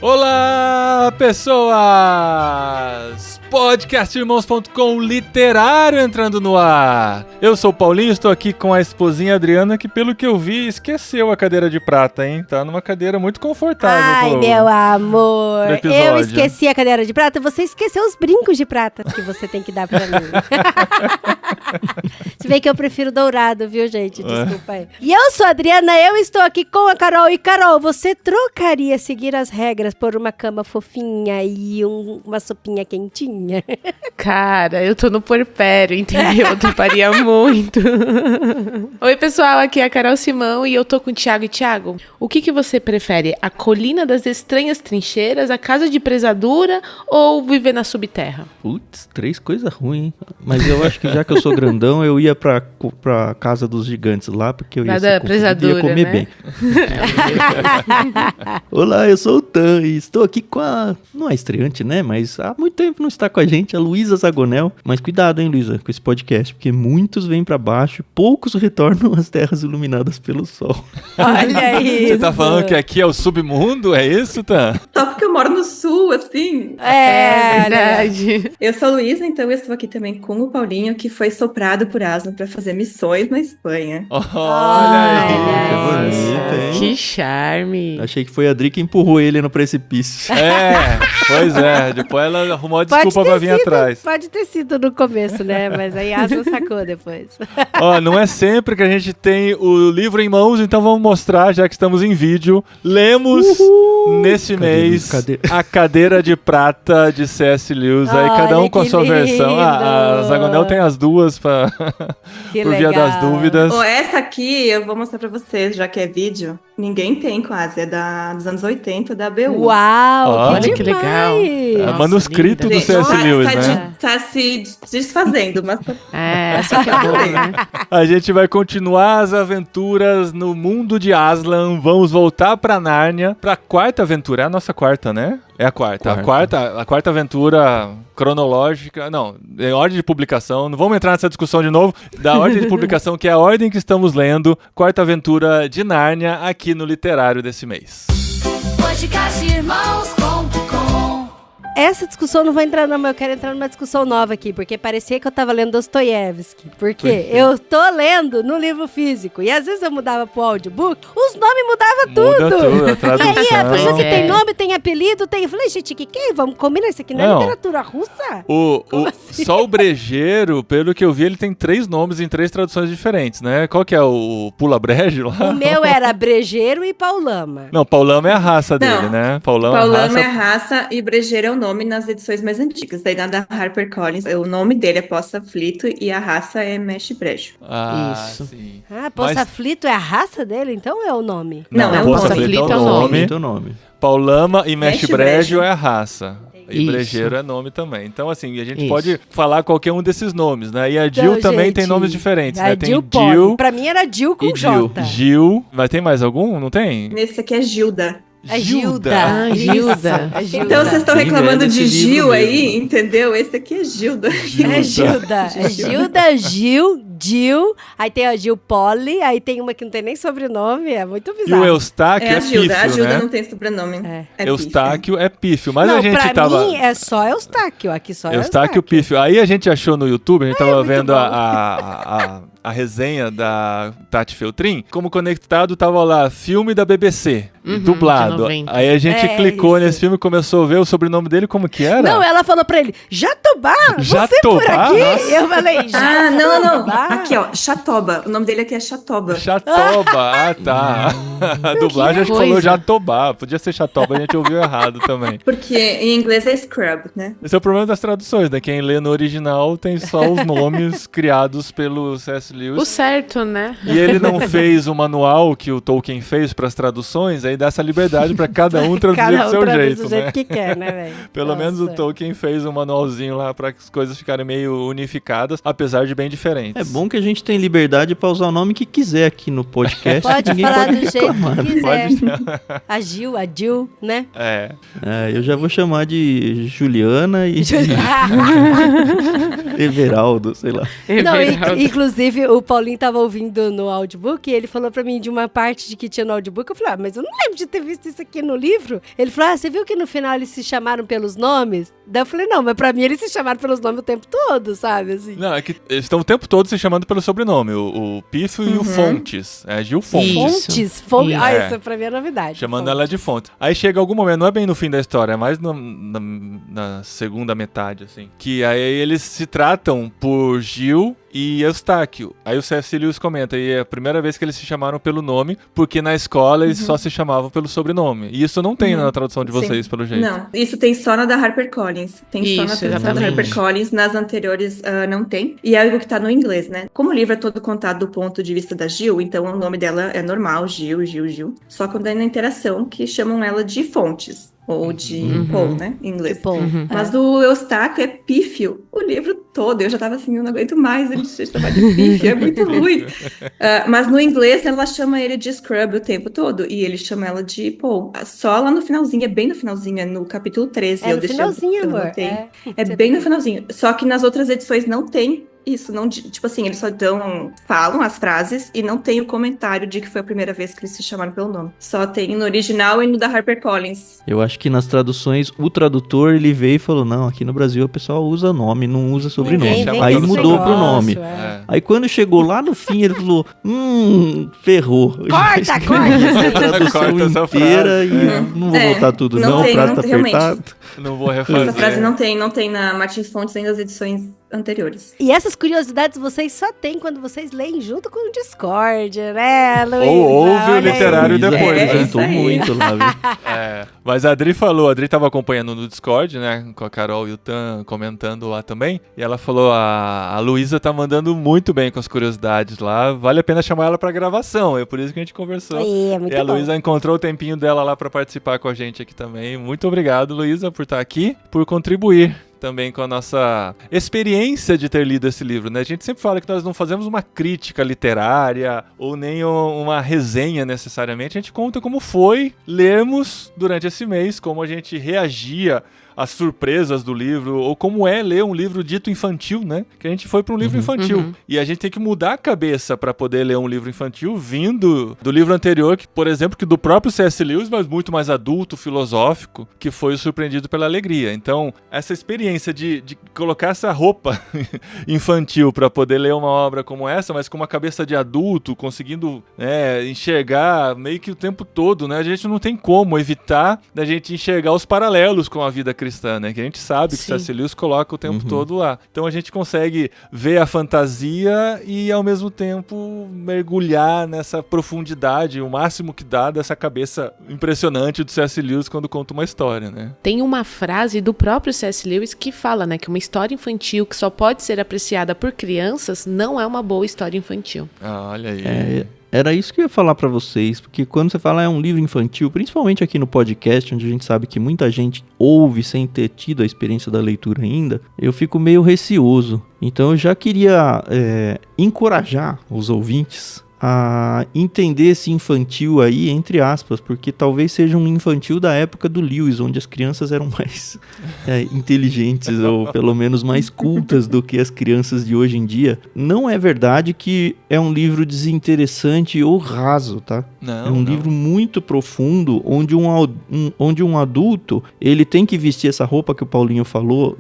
Olá, pessoas! Podcastirmãos.com literário entrando no ar. Eu sou o Paulinho, estou aqui com a esposinha Adriana, que pelo que eu vi, esqueceu a cadeira de prata, hein? Tá numa cadeira muito confortável. Ai, meu amor, eu esqueci a cadeira de prata, você esqueceu os brincos de prata que você tem que dar pra mim. Se bem que eu prefiro dourado, viu, gente? Desculpa aí. E eu sou a Adriana, eu estou aqui com a Carol. E Carol, você trocaria seguir as regras por uma cama fofinha e uma sopinha quentinha? Cara, eu tô no puerpério, entendeu? Eu toparia muito. Oi, pessoal, aqui é a Carol Simão e eu tô com o Thiago. E Thiago, o que você prefere? A colina das estranhas trincheiras, a casa de presadura ou viver na subterra? Putz, 3 coisas ruins, hein? Mas eu acho que já que eu sou grandão, eu ia pra casa dos gigantes lá, porque eu ia comer, né? Bem. Olá, eu sou o Tan e estou aqui com a... Não é estreante, né? Mas há muito tempo não está com a gente, a Luísa Zagonel. Mas cuidado, hein, Luísa, com esse podcast, porque muitos vêm pra baixo, poucos retornam às terras iluminadas pelo sol. Olha isso! Você tá falando que aqui é o submundo? É isso, Tan? Só porque eu moro no sul, assim. É verdade. Eu sou a Luísa, então eu estou aqui também com o Paulinho, que foi soprado por Aslan para fazer missões na Espanha. Olha aí! Que bonito, hein? Que charme. Achei que foi a Adri que empurrou ele no precipício. Pois é. Depois ela arrumou a desculpa pra vir atrás. Pode ter sido no começo, né? Mas aí Aslan sacou depois. Ó, não é sempre que a gente tem o livro em mãos, então vamos mostrar, já que estamos em vídeo. Lemos nesse mês A Cadeira de Prata de C.S. Lewis. Aí cada um com a sua versão. A Zagonel tem as duas por via das dúvidas. Essa aqui eu vou mostrar pra vocês, já que é vídeo. Ninguém tem quase, é dos anos 80, da ABU. Uau, olha que legal. É manuscrito do C.S. Lewis, né? Tá se desfazendo, mas... essa que é boa, né? A gente vai continuar as aventuras no mundo de Aslan. Vamos voltar pra Nárnia, pra quarta aventura. É a nossa quarta, né? É a quarta. A quarta aventura cronológica. Não, em ordem de publicação. Não vamos entrar nessa discussão de novo. Da ordem de publicação, que é a ordem que estamos lendo. Quarta aventura de Nárnia, aqui no literário desse mês. Podcastirmãos.com. Essa discussão não vai entrar não, mas eu quero entrar numa discussão nova aqui, porque parecia que eu tava lendo Dostoiévski. Porque eu tô lendo no livro físico, e às vezes eu mudava pro audiobook, os nomes mudavam tudo. A tradução. E aí a pessoa que tem nome, tem apelido, tem... Eu falei, gente, que é? Vamos combinar isso aqui, não é literatura russa? Assim? Só o Brejeiro, pelo que eu vi, ele tem 3 nomes em 3 traduções diferentes, né? Qual que é o Pula Brejo lá? O meu era Brejeiro e Paulama. Não, Paulama é a raça dele, né? Paulama é a raça e Brejeiro é o nome nas edições mais antigas. Daí na da HarperCollins, o nome dele é Poço Aflito e a raça é Mexe Brejo. Isso. Sim. Poço Aflito é a raça dele? Então é o nome? Não, é o Poço nome. Aflito é o nome. Paulama e Mexe Brejo é a raça. E Brejeiro é nome também. Então, assim, a gente pode falar qualquer um desses nomes, né? E a Jill também tem nomes diferentes, né? Tem Jill. Pra mim era Jill com J. Gil. Mas tem mais algum? Não tem? Esse aqui é Gilda. É Gilda. Gilda. Então vocês estão reclamando de Gil aí, entendeu? Esse aqui é Gilda. É Gilda. É Gilda, Gil. Aí tem a Gil Polly. Aí tem uma que não tem nem sobrenome. É muito bizarro. E o Eustáquio é Gilda. pífio, A Gilda né? não tem sobrenome. Eustáquio é pífio. Mas não, a gente pra mim é só Eustáquio. Aqui só é Eustáquio pífio. Aí a gente achou no YouTube, a gente tava vendo a resenha da Tati Feltrin. Como conectado tava lá, filme da BBC. Dublado. Aí a gente clicou nesse filme e começou a ver o sobrenome dele, como que era? Não, ela falou pra ele, Jatobá, você por aqui? Nossa. Eu falei, Jatobá. Não. Aqui, ó, Chatoba. O nome dele aqui é Chatoba. Chatoba, tá. A dublagem a gente falou Jatobá. Podia ser Chatoba, a gente ouviu errado também. Porque em inglês é Scrub, né? Esse é o problema das traduções, né? Quem lê no original tem só os nomes criados pelo C.S. Lewis. O certo, né? E ele não fez o manual que o Tolkien fez para as traduções, aí dá essa liberdade para cada um traduzir do seu jeito, do né? jeito que quer, né, velho? Pelo menos o Tolkien fez um manualzinho lá para as coisas ficarem meio unificadas, apesar de bem diferentes. É Bom que a gente tem liberdade pra usar o nome que quiser aqui no podcast. Pode ninguém falar pode do jeito reclamar. que quiser. Pode. A Jill, né? É. Eu já vou chamar de Juliana e de Everaldo, sei lá. Não, Everaldo. inclusive o Paulinho tava ouvindo no audiobook e ele falou pra mim de uma parte de que tinha no audiobook. Eu falei, mas eu não lembro de ter visto isso aqui no livro. Ele falou, você viu que no final eles se chamaram pelos nomes? Daí eu falei, não, mas pra mim eles se chamaram pelos nomes o tempo todo, sabe? Assim. Não, é que eles estão o tempo todo se chamando pelo sobrenome. O Pífio e o Fontes. É Gil Fontes. Isso. Fontes. Isso. Isso pra mim é novidade. Chamando Fontes. ela de Fontes. Aí chega algum momento, não é bem no fim da história, é mais na segunda metade, assim. Que aí eles se tratam por Gil e Eustáquio. Aí o C.S. Lewis comenta, e é a primeira vez que eles se chamaram pelo nome, porque na escola eles só se chamavam pelo sobrenome. E isso não tem na tradução de vocês, Sim. pelo jeito. Não, isso tem só na da HarperCollins. Tem só na Isso, tradução da exatamente. HarperCollins, nas anteriores não tem. E é algo que tá no inglês, né? Como o livro é todo contado do ponto de vista da Gil, então o nome dela é normal, Gil. Só quando é na interação que chamam ela de Fontes. Ou de Paul, né? Em inglês. Tipo, Mas o Eustáquio é pífio o livro todo. Eu já tava assim, eu não aguento mais ele chamar de pífio, é muito ruim. Mas no inglês ela chama ele de Scrub o tempo todo. E ele chama ela de Paul. Só lá no finalzinho, é bem no finalzinho, é no capítulo 13. É no finalzinho, amor. É bem no finalzinho. Só que nas outras edições não tem isso, não, tipo assim, eles só falam as frases e não tem o comentário de que foi a primeira vez que eles se chamaram pelo nome. Só tem no original e no da HarperCollins. Eu acho que nas traduções, o tradutor, ele veio e falou, não, aqui no Brasil o pessoal usa nome, não usa sobrenome. Ninguém vem Aí com esse mudou pro negócio, nome. É. Aí quando chegou lá no fim, ele falou, ferrou. Corta. A tradução Corta essa inteira frase. e não vou voltar tudo não não, tem, o prazo não tá tem, realmente. apertado. Não vou refazer. Essa frase não tem na Martins Fontes nem nas edições anteriores. E essas curiosidades vocês só têm quando vocês leem junto com o Discord, né, Luísa? Ou ouve o Olha aí. literário Luísa depois, né? apresentou isso aí. muito lá, viu? É, mas a Adri falou, a Adri tava acompanhando no Discord, né, com a Carol e o Tan comentando lá também, e ela falou, a Luísa tá mandando muito bem com as curiosidades lá, vale a pena chamar ela pra gravação, é por isso que a gente conversou. É, muito E a bom. Luísa encontrou o tempinho dela lá pra participar com a gente aqui também. Muito obrigado, Luísa, por estar aqui, por contribuir também com a nossa experiência de ter lido esse livro, né? A gente sempre fala que nós não fazemos uma crítica literária ou nem uma resenha necessariamente, a gente conta como foi lermos durante esse mês, como a gente reagia às surpresas do livro, ou como é ler um livro dito infantil, né? Que a gente foi para um livro infantil. E a gente tem que mudar a cabeça para poder ler um livro infantil vindo do livro anterior, que, por exemplo, que do próprio C.S. Lewis, mas muito mais adulto, filosófico, que foi o Surpreendido pela Alegria. Então, essa experiência de colocar essa roupa infantil para poder ler uma obra como essa, mas com uma cabeça de adulto, conseguindo enxergar meio que o tempo todo, né? A gente não tem como evitar da gente enxergar os paralelos com a vida cristã, né? Que a gente sabe que o C.S. Lewis coloca o tempo todo lá. Então a gente consegue ver a fantasia e ao mesmo tempo mergulhar nessa profundidade, o máximo que dá dessa cabeça impressionante do C.S. Lewis quando conta uma história, né? Tem uma frase do próprio C.S. Lewis que fala, né, que uma história infantil que só pode ser apreciada por crianças não é uma boa história infantil. Ah, olha aí. Era isso que eu ia falar pra vocês, porque quando você fala é um livro infantil, principalmente aqui no podcast, onde a gente sabe que muita gente ouve sem ter tido a experiência da leitura ainda, eu fico meio receoso. Então eu já queria encorajar os ouvintes a entender esse infantil aí, entre aspas, porque talvez seja um infantil da época do Lewis, onde as crianças eram mais inteligentes ou pelo menos mais cultas do que as crianças de hoje em dia. Não é verdade que é um livro desinteressante ou raso, tá? Não, é um livro muito profundo, onde um adulto, ele tem que vestir essa roupa que o Paulinho falou,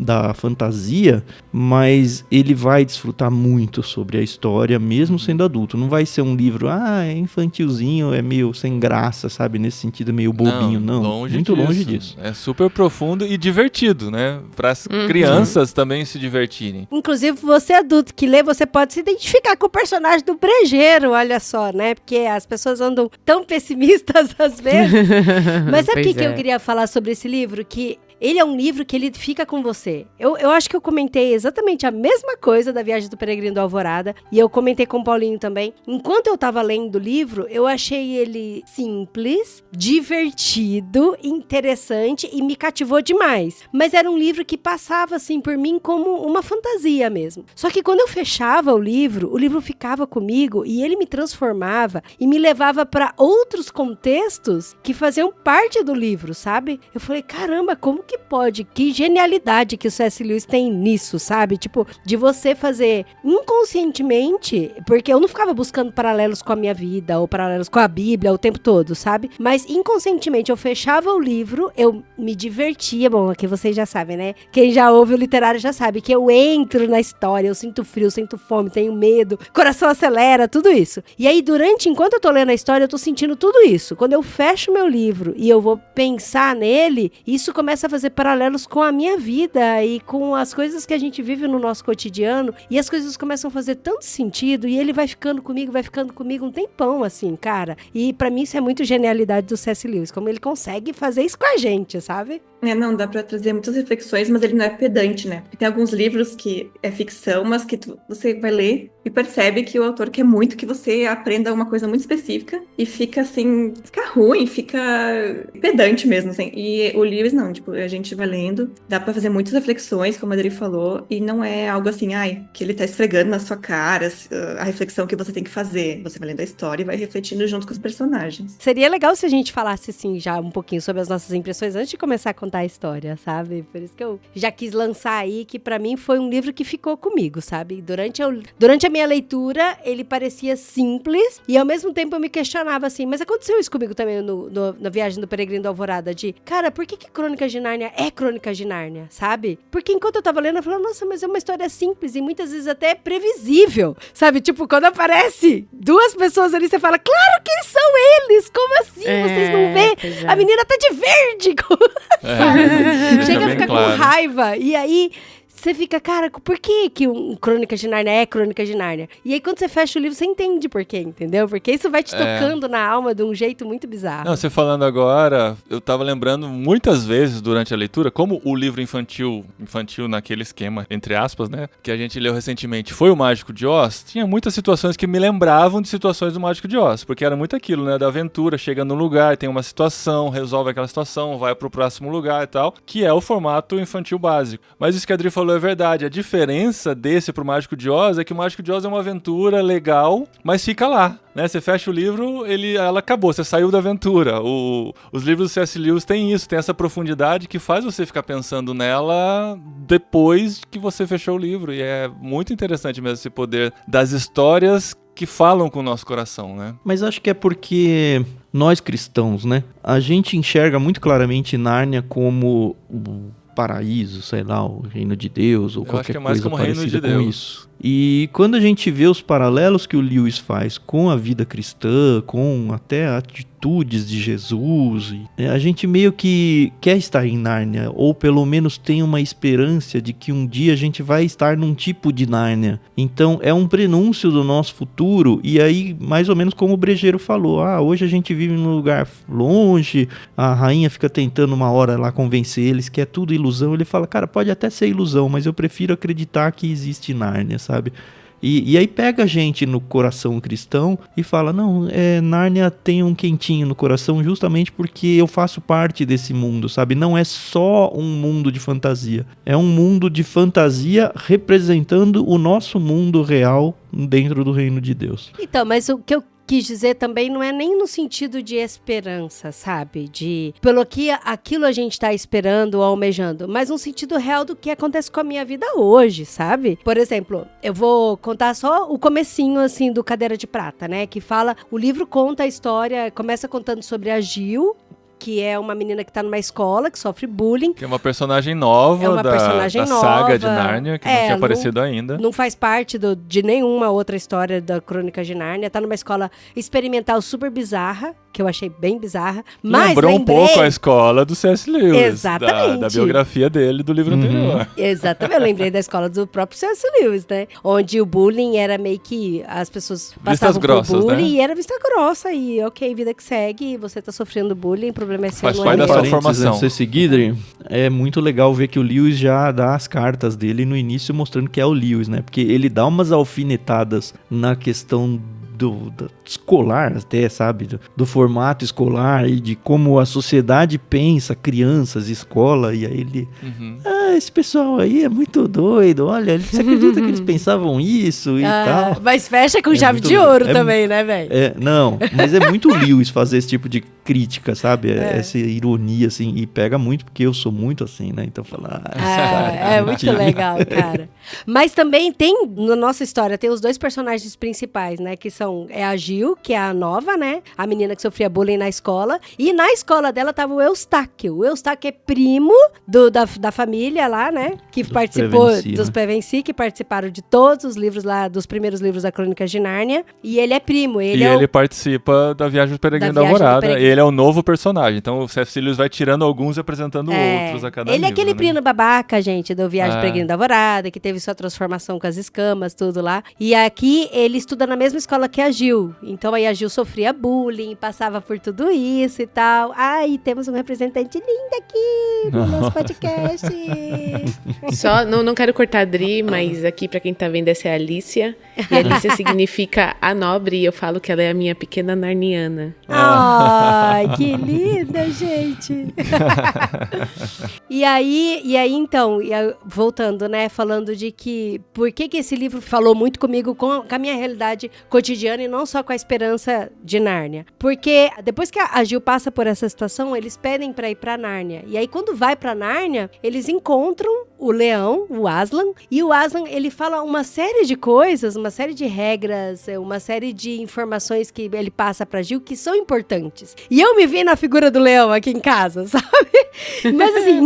da fantasia, mas ele vai desfrutar muito sobre a história, mesmo sendo adulto. Não vai ser um livro, é infantilzinho, é meio sem graça, sabe? Nesse sentido, meio bobinho, não. Muito longe disso. É super profundo e divertido, né? Para as crianças também se divertirem. Inclusive, você adulto que lê, você pode se identificar com o personagem do brejeiro, olha só, né? Porque as pessoas andam tão pessimistas às vezes. Mas sabe o que eu queria falar sobre esse livro? Que ele é um livro que ele fica com você. Eu acho que eu comentei exatamente a mesma coisa da Viagem do Peregrino do Alvorada, e eu comentei com o Paulinho também. Enquanto eu tava lendo o livro, eu achei ele simples, divertido, interessante e me cativou demais. Mas era um livro que passava, assim, por mim como uma fantasia mesmo. Só que quando eu fechava o livro ficava comigo e ele me transformava e me levava para outros contextos que faziam parte do livro, sabe? Eu falei, caramba, como que pode? Que genialidade que o C.S. Lewis tem nisso, sabe? Tipo, de você fazer inconscientemente, porque eu não ficava buscando paralelos com a minha vida ou paralelos com a Bíblia o tempo todo, sabe? Mas inconscientemente eu fechava o livro, eu me divertia, bom, aqui vocês já sabem, né? Quem já ouve o literário já sabe que eu entro na história, eu sinto frio, sinto fome, tenho medo, coração acelera, tudo isso. E aí, enquanto eu tô lendo a história, eu tô sentindo tudo isso. Quando eu fecho meu livro e eu vou pensar nele, isso começa a fazer paralelos com a minha vida e com as coisas que a gente vive no nosso cotidiano, e as coisas começam a fazer tanto sentido, e ele vai ficando comigo um tempão, assim, cara. E pra mim isso é muito genialidade do C.S. Lewis, como ele consegue fazer isso com a gente, sabe? Não, dá pra trazer muitas reflexões, mas ele não é pedante, né? Porque tem alguns livros que é ficção, mas que você vai ler e percebe que o autor quer muito que você aprenda uma coisa muito específica e fica assim, fica ruim, fica pedante mesmo, assim. E o Lewis não, tipo, a gente vai lendo, dá pra fazer muitas reflexões, como a Adri falou, e não é algo assim, que ele tá esfregando na sua cara a reflexão que você tem que fazer. Você vai lendo a história e vai refletindo junto com os personagens. Seria legal se a gente falasse, assim, já um pouquinho sobre as nossas impressões antes de começar a contar a história, sabe? Por isso que eu já quis lançar aí, que pra mim foi um livro que ficou comigo, sabe? Durante a minha leitura, ele parecia simples e ao mesmo tempo eu me questionava assim, mas aconteceu isso comigo também na Viagem do Peregrino do Alvorada, de, cara, por que Crônicas de Nárnia é Crônicas de Nárnia, sabe? Porque enquanto eu tava lendo, eu falava, nossa, mas é uma história simples e muitas vezes até previsível, sabe? Tipo, quando aparece duas pessoas ali, você fala, claro que são eles! Como assim? Vocês não vê? A menina tá de verde! Chega a ficar com raiva. E aí você fica, cara, por que um Crônicas de Nárnia é Crônicas de Nárnia? E aí quando você fecha o livro, você entende por quê, entendeu? Porque isso vai te tocando na alma de um jeito muito bizarro. Não, você falando agora, eu tava lembrando muitas vezes durante a leitura, como o livro infantil naquele esquema, entre aspas, né, que a gente leu recentemente, foi o Mágico de Oz, tinha muitas situações que me lembravam de situações do Mágico de Oz, porque era muito aquilo, né, da aventura, chega no lugar, tem uma situação, resolve aquela situação, vai pro próximo lugar e tal, que é o formato infantil básico. Mas isso que a Adri falou é verdade. A diferença desse pro Mágico de Oz é que o Mágico de Oz é uma aventura legal, mas fica lá, né? Você fecha o livro, ela acabou, você saiu da aventura. Os livros do C.S. Lewis têm isso, tem essa profundidade que faz você ficar pensando nela depois que você fechou o livro. E é muito interessante mesmo esse poder das histórias que falam com o nosso coração, né? Mas acho que é porque nós cristãos, né? A gente enxerga muito claramente Nárnia como o paraíso, sei lá, o reino de Deus ou qualquer coisa parecida com isso. E quando a gente vê os paralelos que o Lewis faz com a vida cristã, com até atitudes de Jesus, a gente meio que quer estar em Nárnia, ou pelo menos tem uma esperança de que um dia a gente vai estar num tipo de Nárnia. Então é um prenúncio do nosso futuro, e aí mais ou menos como o Brejeiro falou, hoje a gente vive num lugar longe, a rainha fica tentando uma hora lá convencer eles que é tudo ilusão. Ele fala, cara, pode até ser ilusão, mas eu prefiro acreditar que existe Nárnia, sabe? E aí pega a gente no coração cristão e fala, não, Nárnia tem um quentinho no coração justamente porque eu faço parte desse mundo, sabe? Não é só um mundo de fantasia, é um mundo de fantasia representando o nosso mundo real dentro do reino de Deus. Então, mas o que eu quis dizer também não é nem no sentido de esperança, sabe? Pelo que aquilo a gente tá esperando ou almejando, mas no sentido real do que acontece com a minha vida hoje, sabe? Por exemplo, eu vou contar só o comecinho, assim, do Cadeira de Prata, né? Que fala, o livro conta a história, começa contando sobre a Gil, que é uma menina que tá numa escola, que sofre bullying. Que é uma personagem nova da saga de Nárnia, que não tinha aparecido ainda. Não faz parte de nenhuma outra história da Crônica de Nárnia. Tá numa escola experimental super bizarra, que eu achei bem bizarra. Mas lembrou um pouco a escola do C.S. Lewis. Exatamente. Da biografia dele, do livro anterior. Exatamente. Eu lembrei da escola do próprio C.S. Lewis, né? Onde o bullying era meio que as pessoas passavam por bullying, né? E era vista grossa. E ok, vida que segue, você tá sofrendo bullying, problema problema é seu, Faz não parte é da meu. sua Parênteses, formação. antes de você seguir, Dri, é muito legal ver que o Lewis já dá as cartas dele no início mostrando que é o Lewis, né? Porque ele dá umas alfinetadas na questão do escolar até, sabe? Do formato escolar e de como a sociedade pensa, crianças, escola, e aí ele... esse pessoal aí é muito doido, olha, você acredita que eles pensavam isso e tal? Mas fecha com chave muito de legal. ouro também, né, velho? Não, mas é muito Lewis fazer esse tipo de crítica, sabe? Essa ironia, assim, e pega muito, porque eu sou muito assim, né? Então falar... É muito legal, cara. Mas também tem, na nossa história, tem os dois personagens principais, né? Que são a Gil, que é a nova, né? A menina que sofria bullying na escola. E na escola dela tava o Eustáquio. O Eustáquio é primo da família lá, né? Que participou Prevenci, dos né? Prevenci, que participaram de todos os livros lá, dos primeiros livros da Crônica de Nárnia. E ele é primo. Ele participa da Viagem do Peregrino da Viagem do Alvorada. Peregrino. Ele é o novo personagem. Então o C.S. Lewis vai tirando alguns e apresentando outros a cada Ele é livro, aquele né? primo babaca, gente, do Viagem do Peregrino da Alvorada, que teve sua transformação com as escamas, tudo lá. E aqui ele estuda na mesma escola que a Gil. Então aí a Gil sofria bullying, passava por tudo isso e tal. Ai, temos um representante lindo aqui no nosso podcast. Só, não quero cortar a Dri, mas aqui pra quem tá vendo, essa é a Alicia. E a Alicia significa a nobre, e eu falo que ela é a minha pequena narniana. Ai, que linda, gente. E aí, então, voltando, né, falando de que por que esse livro falou muito comigo com a minha realidade cotidiana e não só com a esperança de Nárnia. Porque depois que a Gil passa por essa situação, eles pedem pra ir pra Nárnia. E aí, quando vai pra Nárnia, eles encontram o leão, o Aslan, e o Aslan, ele fala uma série de coisas, uma série de regras, uma série de informações que ele passa pra Gil que são importantes. E eu me vi na figura do leão aqui em casa, sabe? Mas assim,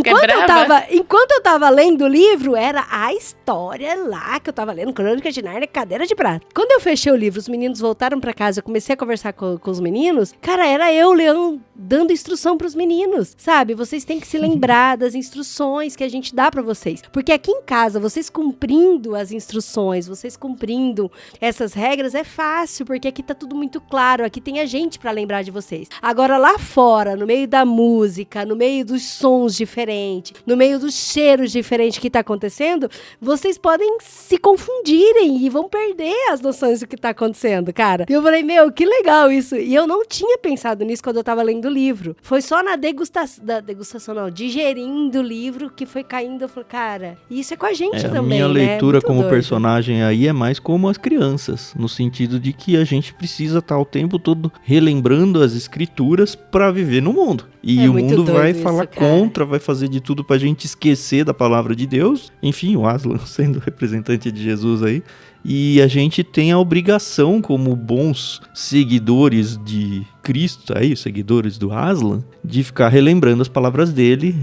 enquanto eu tava lendo o livro, era a história lá que eu tava lendo, Crônica de Nárnia, Cadeira de Prata. Quando eu fechei o livro, os meninos voltaram pra casa, eu comecei a conversar com os meninos, cara, era eu, Leão, dando instrução pros meninos, sabe? Vocês têm que se lembrar das instruções que a gente dá pra vocês. Porque aqui em casa, vocês cumprindo as instruções, vocês cumprindo essas regras, é fácil, porque aqui tá tudo muito claro, aqui tem a gente pra lembrar de vocês. Agora, lá fora, no meio da música, no meio dos sons diferentes, no meio dos cheiros diferentes que tá acontecendo, vocês podem se confundirem e vão perder as noções do que tá acontecendo, cara. E eu falei, meu, que legal isso. E eu não tinha pensado nisso quando eu tava lendo o livro. Foi só na degustação, não, digerindo o livro que foi caindo. Eu falei, cara, isso é com a gente também, A minha né? leitura Muito como doido. personagem aí é mais como as crianças, no sentido de que a gente precisa estar o tempo todo relembrando as escrituras pra viver no mundo. E É o muito mundo doido vai isso, falar cara. contra, vai fazer de tudo pra gente esquecer da palavra de Deus. Enfim, o Aslan sendo representante de Jesus aí. E a gente tem a obrigação, como bons seguidores de Cristo, aí, seguidores do Aslan, de ficar relembrando as palavras dele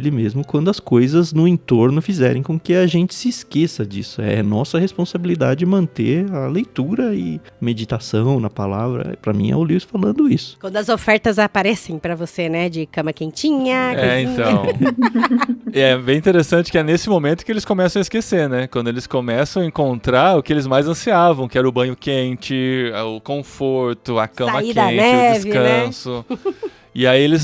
mesmo quando as coisas no entorno fizerem com que a gente se esqueça disso. É nossa responsabilidade manter a leitura e meditação na palavra. Pra mim é o Lewis falando isso. Quando as ofertas aparecem pra você, né? De cama quentinha, coisinha. Então. É bem interessante que é nesse momento que eles começam a esquecer, né? Quando eles começam a encontrar o que eles mais ansiavam, que era o banho quente, o conforto, a cama Sair quente, da neve, o descanso. E aí eles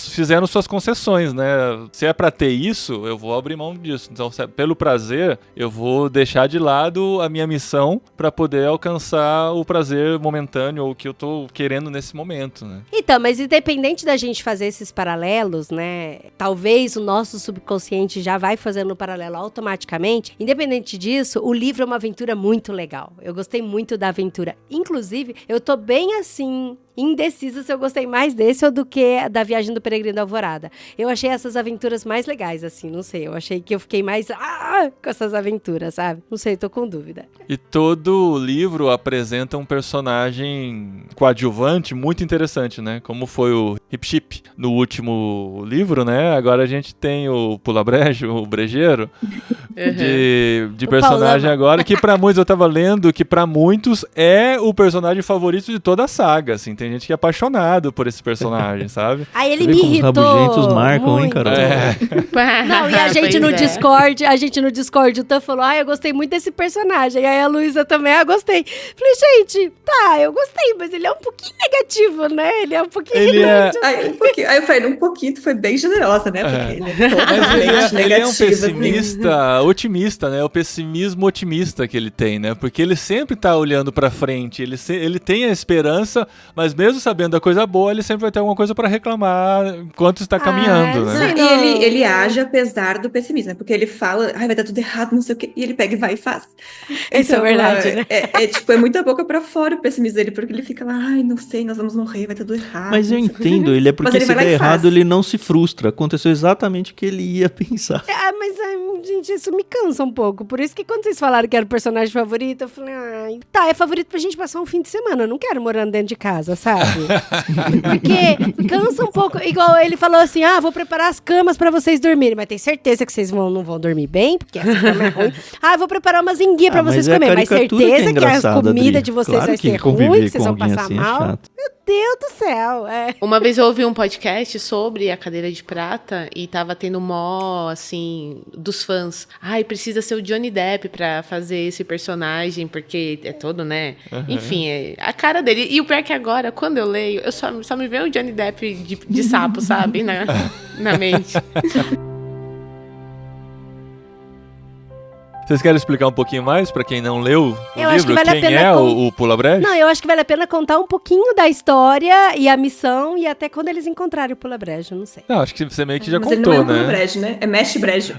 fizeram suas concessões, né? Se é pra ter isso, eu vou abrir mão disso. Então, pelo prazer, eu vou deixar de lado a minha missão pra poder alcançar o prazer momentâneo ou que eu tô querendo nesse momento, né? Então, mas independente da gente fazer esses paralelos, né? Talvez o nosso subconsciente já vai fazendo o paralelo automaticamente. Independente disso, o livro é uma aventura muito legal. Eu gostei muito da aventura. Inclusive, eu tô bem assim, indecisa se eu gostei mais desse ou do que da Viagem do Peregrino da Alvorada. Eu achei essas aventuras mais legais, assim, não sei. Eu achei que eu fiquei mais com essas aventuras, sabe? Não sei, tô com dúvida. E todo livro apresenta um personagem coadjuvante muito interessante, né? Como foi o Hip-Chip no último livro, né? Agora a gente tem o Pula-Brejo, o Brejeiro, de personagem agora, que pra muitos, eu tava lendo, que pra muitos é o personagem favorito de toda a saga, assim. Tem gente que é apaixonado por esse personagem, sabe? Aí ele me irritou. Os rabugentos marcam, hein, Carol? Não, e a gente no Discord, o Tan falou, eu gostei muito desse personagem. Aí a Luísa também, gostei. Falei, gente, eu gostei, mas ele é um pouquinho negativo, né? Ele é um pouquinho... Aí eu falei, um pouquinho, tu foi bem generosa, né? Porque ele é totalmente negativo. Ele é um pessimista otimista, né? O pessimismo otimista que ele tem, né? Porque ele sempre tá olhando pra frente, ele tem a esperança, mas mesmo sabendo da coisa boa, ele sempre vai ter alguma coisa pra reclamar enquanto está caminhando, né? E ele age apesar do pessimismo, né? Porque ele fala, vai dar tudo errado, não sei o quê, e ele pega e vai e faz. Isso é verdade, né? É muita boca pra fora o pessimismo dele, porque ele fica lá, não sei, nós vamos morrer, vai tudo errado. Mas eu entendo, ele é porque se der errado, ele não se frustra. Aconteceu exatamente o que ele ia pensar. Mas, gente, isso me cansa um pouco. Por isso que quando vocês falaram que era o personagem favorito, eu falei, é favorito pra gente passar um fim de semana. Eu não quero morando dentro de casa, sabe? Porque cansa um pouco. Igual ele falou assim, vou preparar as camas pra vocês dormirem. Mas tem certeza que vocês não vão dormir bem, porque essa cama é ruim. Vou preparar umas enguias pra vocês comerem. Mas certeza que a comida de vocês vai ser ruim, que vocês vão passar mal. Meu Deus do céu. Uma vez eu ouvi um podcast sobre a Cadeira de Prata e tava tendo assim, dos fãs. Precisa ser o Johnny Depp pra fazer esse personagem, porque é todo, né? Enfim, é a cara dele. E o pior é que agora, quando eu leio, eu só me vê o Johnny Depp de sapo, sabe? Na mente. Vocês querem explicar um pouquinho mais pra quem não leu o livro? Acho que vale quem é o Pula-Brejo? Não, eu acho que vale a pena contar um pouquinho da história e a missão e até quando eles encontrarem o Pula-Brejo, não sei. Não, acho que você meio que já mas contou, ele não né? é Pula-Brejo, né? É Mestre Brejo.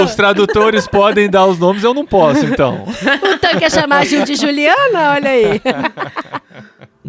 Os tradutores podem dar os nomes, eu não posso, então. O Tan quer chamar a Gil de Juliana? Olha aí.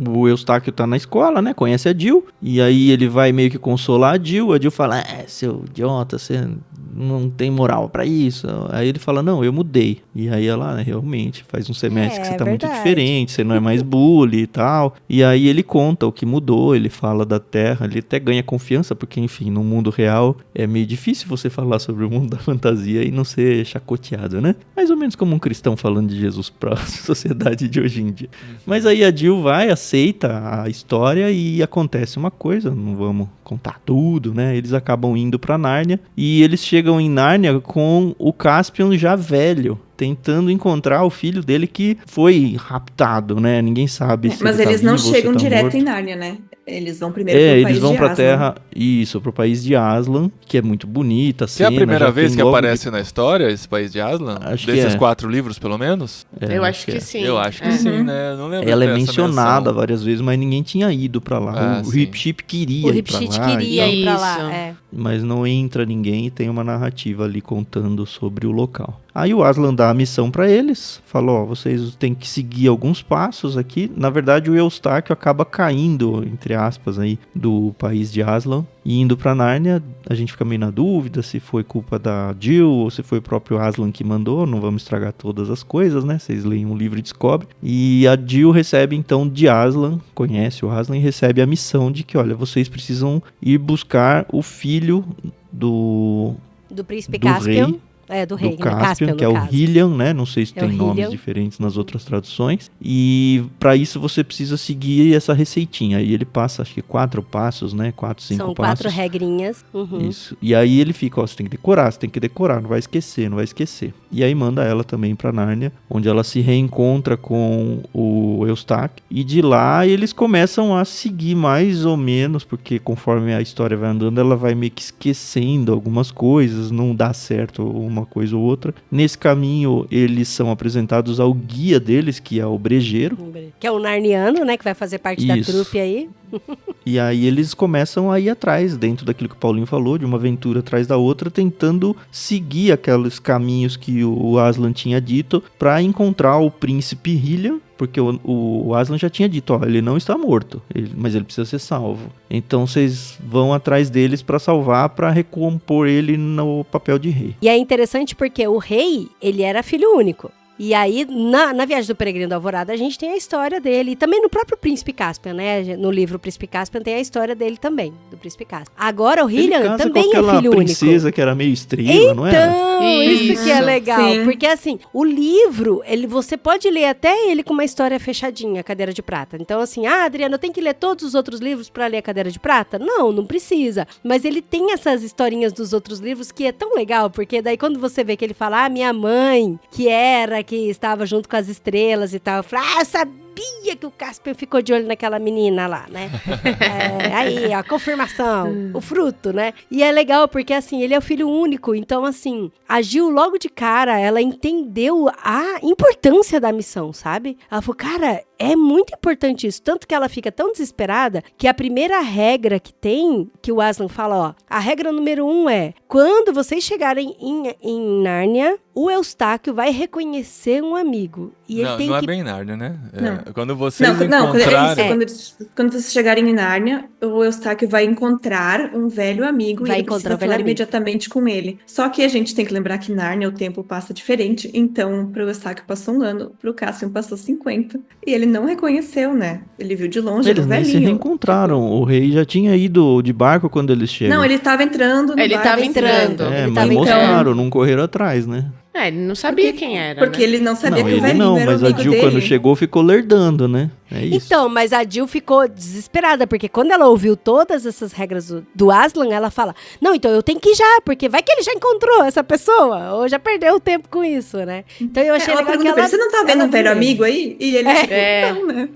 O Eustáquio tá na escola, né? Conhece a Jill. E aí ele vai meio que consolar a Jill. A Jill fala, seu idiota, você não tem moral pra isso. Aí ele fala, não, eu mudei. E aí ela, realmente, faz um semestre que você tá muito diferente, você não é mais bully e tal. E aí ele conta o que mudou, ele fala da Terra, ele até ganha confiança, porque, enfim, no mundo real é meio difícil você falar sobre o mundo da fantasia e não ser chacoteado, né? Mais ou menos como um cristão falando de Jesus pra sociedade de hoje em dia. Mas aí a Jill vai, aceita a história e acontece uma coisa, não vamos contar tudo, né? Eles acabam indo pra Nárnia e eles chegam em Nárnia com o Caspian já velho, tentando encontrar o filho dele que foi raptado, né? Ninguém sabe se mas ele eles tá não vivo, chegam se tá direto morto. em Nárnia, né? Eles vão primeiro pro país de Aslan. Eles vão pra terra, pro país de Aslan, que é muito bonita, que é a primeira vez que aparece na história, esse país de Aslan? Acho desses 4 livros, pelo menos? Eu acho que sim. Eu acho que sim, né? Eu não lembro. Ela é mencionada várias vezes, mas ninguém tinha ido pra lá. O Hip-Chip queria ir pra lá. O Hip-Chip queria ir pra lá, mas não entra ninguém e tem uma narrativa ali contando sobre o local. Aí o Aslan dá a missão pra eles, falou, vocês têm que seguir alguns passos aqui. Na verdade, o Eustáquio acaba caindo, entre aspas, aí, do país de Aslan e indo pra Nárnia. A gente fica meio na dúvida se foi culpa da Jill ou se foi o próprio Aslan que mandou. Não vamos estragar todas as coisas, né? Vocês leem um livro e descobrem. E a Jill recebe, então, de Aslan, conhece o Aslan e recebe a missão de que, olha, vocês precisam ir buscar o filho do príncipe Caspian. Rei. Do rei, Caspian, que é o Hylian, né? Não sei se tem nomes diferentes nas outras traduções. E para isso você precisa seguir essa receitinha. Aí ele passa, acho que 4 passos, né? 4, 5 passos. São 4 regrinhas. Isso. E aí ele fica, você tem que decorar, não vai esquecer. E aí manda ela também pra Nárnia, onde ela se reencontra com o Eustáquio. E de lá eles começam a seguir mais ou menos, porque conforme a história vai andando, ela vai meio que esquecendo algumas coisas, não dá certo uma coisa ou outra. Nesse caminho, eles são apresentados ao guia deles, que é o Brejeiro. Que é o Narniano, né? Que vai fazer parte da trupe aí. E aí eles começam a ir atrás, dentro daquilo que o Paulinho falou, de uma aventura atrás da outra, tentando seguir aqueles caminhos que o Aslan tinha dito para encontrar o príncipe Hylian, porque o Aslan já tinha dito, ele não está morto, mas ele precisa ser salvo. Então vocês vão atrás deles para salvar, para recompor ele no papel de rei. E é interessante porque o rei, ele era filho único. E aí, na Viagem do Peregrino da Alvorada, a gente tem a história dele. E também no próprio Príncipe Caspian, né? No livro Príncipe Caspian tem a história dele também, do Príncipe Caspian. Agora, o Hylian também é filho único. Princesa que era meio estrela, não era? Então, isso que é legal. Sim. Porque assim, o livro, você pode ler até ele com uma história fechadinha, Cadeira de Prata. Então assim, Adriana, eu tenho que ler todos os outros livros pra ler a Cadeira de Prata? Não precisa. Mas ele tem essas historinhas dos outros livros que é tão legal, porque daí quando você vê que ele fala, minha mãe, que estava junto com as estrelas e tal, eu falo, eu sabia que o Caspian ficou de olho naquela menina lá, né? Aí, a confirmação, o fruto, né? E é legal porque, assim, ele é o filho único, então, assim, a Gil, logo de cara, ela entendeu a importância da missão, sabe? Ela falou, cara, é muito importante isso, tanto que ela fica tão desesperada que a primeira regra que tem, que o Aslan fala, a regra número 1 é, quando vocês chegarem em Nárnia, o Eustáquio vai reconhecer um amigo. E ele tem não que... é bem Nárnia, né? Não. Quando vocês encontrarem... Quando vocês chegarem em Nárnia, o Eustáquio vai encontrar um velho amigo Vai e ele encontrar precisa um velho falar amigo. imediatamente com ele. Só que a gente tem que lembrar que Nárnia o tempo passa diferente, então pro Eustáquio passou 1 ano, pro Cassian passou 50. E ele não reconheceu, né? Ele viu de longe, Eles era o nem se velhinho. reencontraram. O rei já tinha ido de barco quando eles chegam. Não, ele tava entrando no Ele barco. tava entrando. É, Ele mas tava mostraram, não correram atrás, né? Ele não sabia quem era, Porque né? ele não sabia Não, que o ele velhinho não, era o mas a amigo Jill dele. quando chegou ficou lerdando, né? É isso. Então, mas a Jill ficou desesperada, porque quando ela ouviu todas essas regras do Aslan, ela fala, não, então eu tenho que ir já, porque vai que ele já encontrou essa pessoa, ou já perdeu o tempo com isso, né? Então eu achei Ela legal que pergunta pra ela... ele, você não tá vendo ela um velho viu amigo aí? E ele, tipo, É. não, né?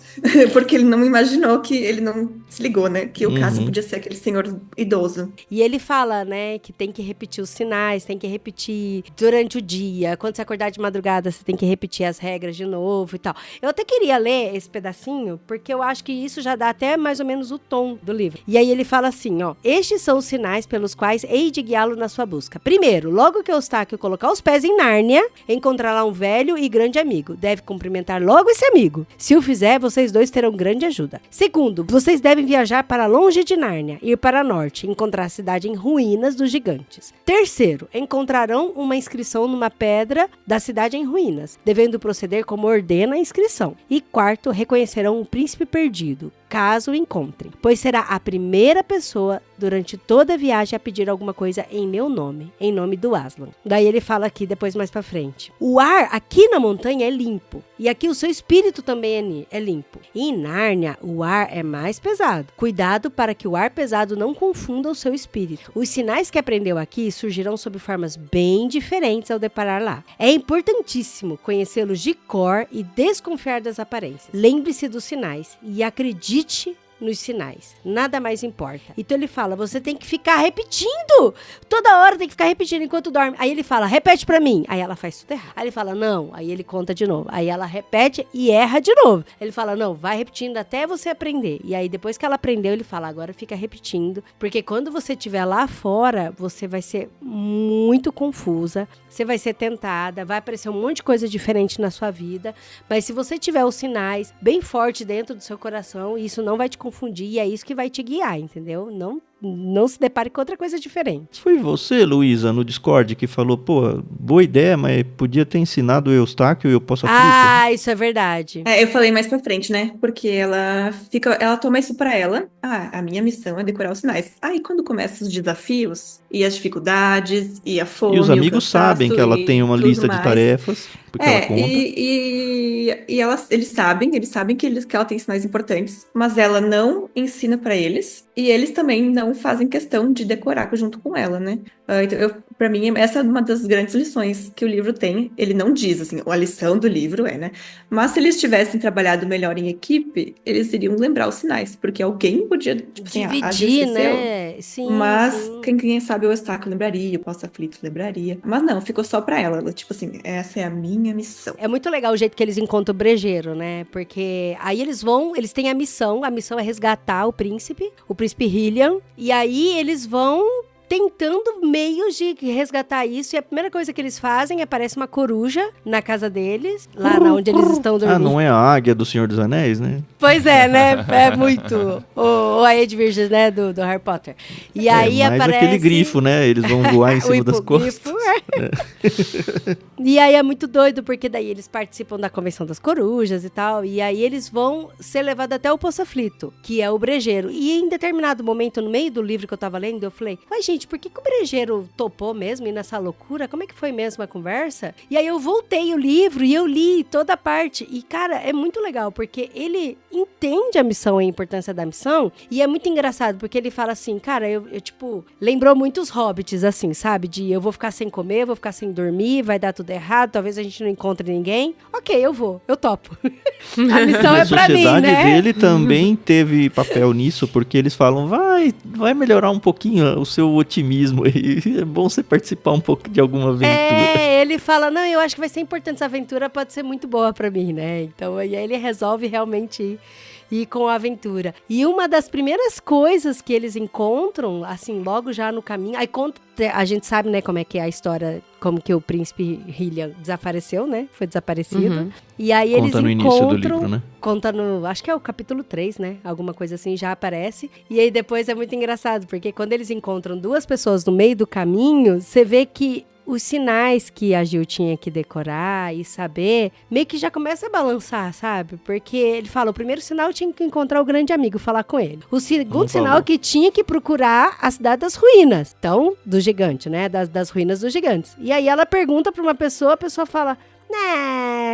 Porque ele não imaginou que ele não se ligou, né? Que o Cassian podia ser aquele senhor idoso. E ele fala, né, que tem que repetir os sinais, tem que repetir durante o dia. Quando você acordar de madrugada, você tem que repetir as regras de novo e tal. Eu até queria ler esse pedacinho, porque eu acho que isso já dá até mais ou menos o tom do livro. E aí ele fala assim, estes são os sinais pelos quais hei de guiá-lo na sua busca. Primeiro, logo que Eustáquio colocar os pés em Nárnia, encontrará um velho e grande amigo. Deve cumprimentar logo esse amigo. Se o fizer, vocês dois terão grande ajuda. Segundo, vocês devem viajar para longe de Nárnia, ir para norte, encontrar a cidade em ruínas dos gigantes. Terceiro, encontrarão uma inscrição numa pedra da cidade em ruínas, devendo proceder como ordena a inscrição. E quarto, reconhecerão um príncipe perdido, caso o encontrem, pois será a primeira pessoa durante toda a viagem a pedir alguma coisa em meu nome, em nome do Aslan. Daí ele fala aqui, depois mais pra frente. O ar aqui na montanha é limpo, e aqui o seu espírito também é limpo. E em Nárnia, o ar é mais pesado. Cuidado para que o ar pesado não confunda o seu espírito. Os sinais que aprendeu aqui surgirão sob formas bem diferentes ao deparar lá. É importantíssimo conhecê-los de cor e desconfiar das aparências. Lembre-se dos sinais e acredite nos sinais. Nada mais importa. Então ele fala, você tem que ficar repetindo. Toda hora tem que ficar repetindo enquanto dorme. Aí ele fala, repete pra mim. Aí ela faz tudo errado. Aí ele fala, não. Aí ele conta de novo. Aí ela repete e erra de novo. Ele fala, não, vai repetindo até você aprender. E aí depois que ela aprendeu, ele fala, agora fica repetindo. Porque quando você estiver lá fora, você vai ser muito confusa. Você vai ser tentada. Vai aparecer um monte de coisa diferente na sua vida. Mas se você tiver os sinais bem fortes dentro do seu coração, isso não vai te confundir e é isso que vai te guiar, entendeu? Não se depare com outra coisa diferente. Foi você, Luísa, no Discord, que falou, pô, boa ideia, mas podia ter ensinado o Eustáquio e eu posso Ah, isso é verdade. Eu falei mais pra frente, né? Porque ela toma isso pra ela. A minha missão é decorar os sinais. Aí quando começam os desafios e as dificuldades e a fome, E os o amigos cansaço sabem que ela e tem uma tudo lista de mais. tarefas, porque ela conta. Eles sabem que ela tem sinais importantes, mas ela não ensina pra eles e eles também não fazem questão de decorar junto com ela, né? Então, pra mim, essa é uma das grandes lições que o livro tem. Ele não diz, assim, a lição do livro né? Mas se eles tivessem trabalhado melhor em equipe, eles iriam lembrar os sinais, porque alguém podia, tipo assim, a Jill Dividir, esqueceu, né? Sim, mas sim. quem sabe o Eustáquio lembraria, o Poço-Aflito lembraria. Mas não, ficou só pra ela. Ela, tipo assim, essa é a minha missão. É muito legal o jeito que eles encontram o brejeiro, né? Porque aí eles têm a missão é resgatar o príncipe Hylian, e aí eles vão tentando meios de resgatar isso. E a primeira coisa que eles fazem, aparece uma coruja na casa deles, lá onde eles estão dormindo. Não é a águia do Senhor dos Anéis, né? Pois é, né? É muito o Aed Virgem, né? Do Harry Potter. E aí mais aparece... aquele grifo, né? Eles vão voar em cima das costas. E aí é muito doido, porque daí eles participam da Convenção das Corujas e tal, e aí eles vão ser levados até o Poço Aflito, que é o brejeiro. E em determinado momento, no meio do livro que eu tava lendo, eu falei, mas gente, por que o brejeiro topou mesmo ir nessa loucura? Como é que foi mesmo a conversa? E aí eu voltei o livro e eu li toda a parte. E, cara, é muito legal, porque ele entende a missão e a importância da missão, e é muito engraçado, porque ele fala assim, cara, eu tipo, lembrou muito os hobbits, assim, sabe? De eu vou ficar sem comer, vou ficar sem dormir, vai dar tudo errado, talvez a gente não encontre ninguém. Ok, eu topo. A missão é pra mim, né? A sociedade dele também teve papel nisso, porque eles falam, vai melhorar um pouquinho o seu otimismo aí. É bom você participar um pouco de alguma aventura. Ele fala, não, eu acho que vai ser importante, essa aventura pode ser muito boa pra mim, né? Então, aí ele resolve realmente ir com a aventura. E uma das primeiras coisas que eles encontram, assim, logo já no caminho, aí a gente sabe, né, como é que é a história, como que o príncipe Hylian desapareceu, né? Foi desaparecido. Uhum. E aí eles Conta no início do livro, né? Conta no, acho que é o capítulo 3, né? Alguma coisa assim já aparece. E aí depois é muito engraçado, porque quando eles encontram duas pessoas no meio do caminho, você vê que os sinais que a Gil tinha que decorar e saber, meio que já começa a balançar, sabe? Porque ele fala, o primeiro sinal tinha que encontrar o grande amigo, falar com ele. O segundo sinal que tinha que procurar a cidade das ruínas. Então, do gigante, né? Das ruínas dos gigantes. E aí ela pergunta pra uma pessoa, a pessoa fala,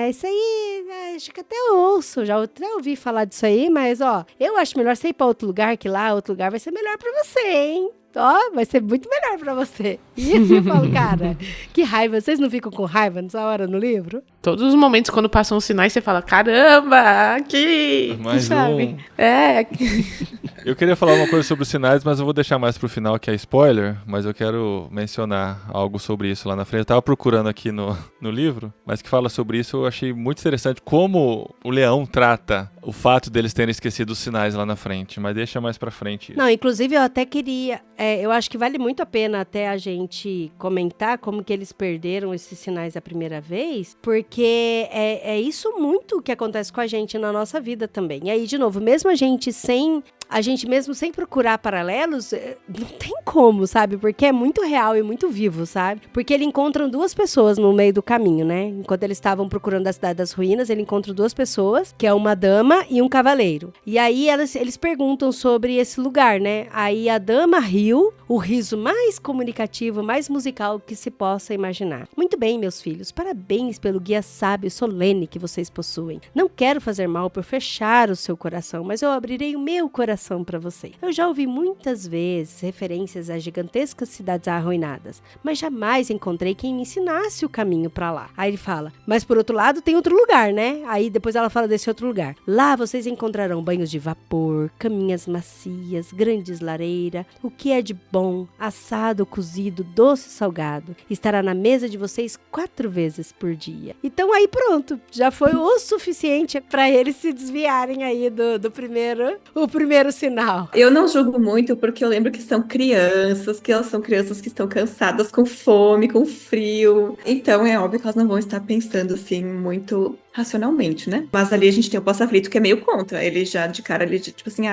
isso aí, acho que até eu ouço, já até ouvi falar disso aí, mas ó, eu acho melhor você ir pra outro lugar, que lá outro lugar vai ser melhor pra você, hein? Ó, vai ser muito melhor pra você. E eu falo, cara, que raiva. Vocês não ficam com raiva nessa hora no livro? Todos os momentos quando passam os sinais, você fala, caramba, aqui! Mais sabe? Eu queria falar uma coisa sobre os sinais, mas eu vou deixar mais pro final, que é spoiler, mas eu quero mencionar algo sobre isso lá na frente. Eu tava procurando aqui no livro, mas que fala sobre isso, eu achei muito interessante como o Leão trata o fato deles terem esquecido os sinais lá na frente, mas deixa mais pra frente isso. Não, inclusive eu até queria, eu acho que vale muito a pena até a gente comentar como que eles perderam esses sinais a primeira vez, porque é isso muito que acontece com a gente na nossa vida também. E aí, de novo, mesmo a gente mesmo sem procurar paralelos, não tem como, sabe? Porque é muito real e muito vivo, sabe? Porque ele encontra duas pessoas no meio do caminho, né? Enquanto eles estavam procurando a Cidade das Ruínas, ele encontra duas pessoas, que é uma dama e um cavaleiro. E aí eles perguntam sobre esse lugar, né? Aí a dama riu, o riso mais comunicativo, mais musical que se possa imaginar. Muito bem, meus filhos, parabéns pelo guia sábio solene que vocês possuem. Não quero fazer mal por fechar o seu coração, mas eu abrirei o meu coração para você. Eu já ouvi muitas vezes referências a gigantescas cidades arruinadas, mas jamais encontrei quem me ensinasse o caminho para lá. Aí ele fala, mas por outro lado tem outro lugar, né? Aí depois ela fala desse outro lugar. Lá vocês encontrarão banhos de vapor, caminhas macias, grandes lareiras, o que é de bom, assado, cozido, doce, salgado. Estará na mesa de vocês 4 vezes por dia. Então aí pronto, já foi o suficiente para eles se desviarem aí do primeiro sinal. Eu não julgo muito porque eu lembro que são crianças, que elas são crianças que estão cansadas, com fome, com frio. Então é óbvio que elas não vão estar pensando assim muito racionalmente, né? Mas ali a gente tem o Poço Aflito que é meio contra. Ele já de cara, ele tipo assim,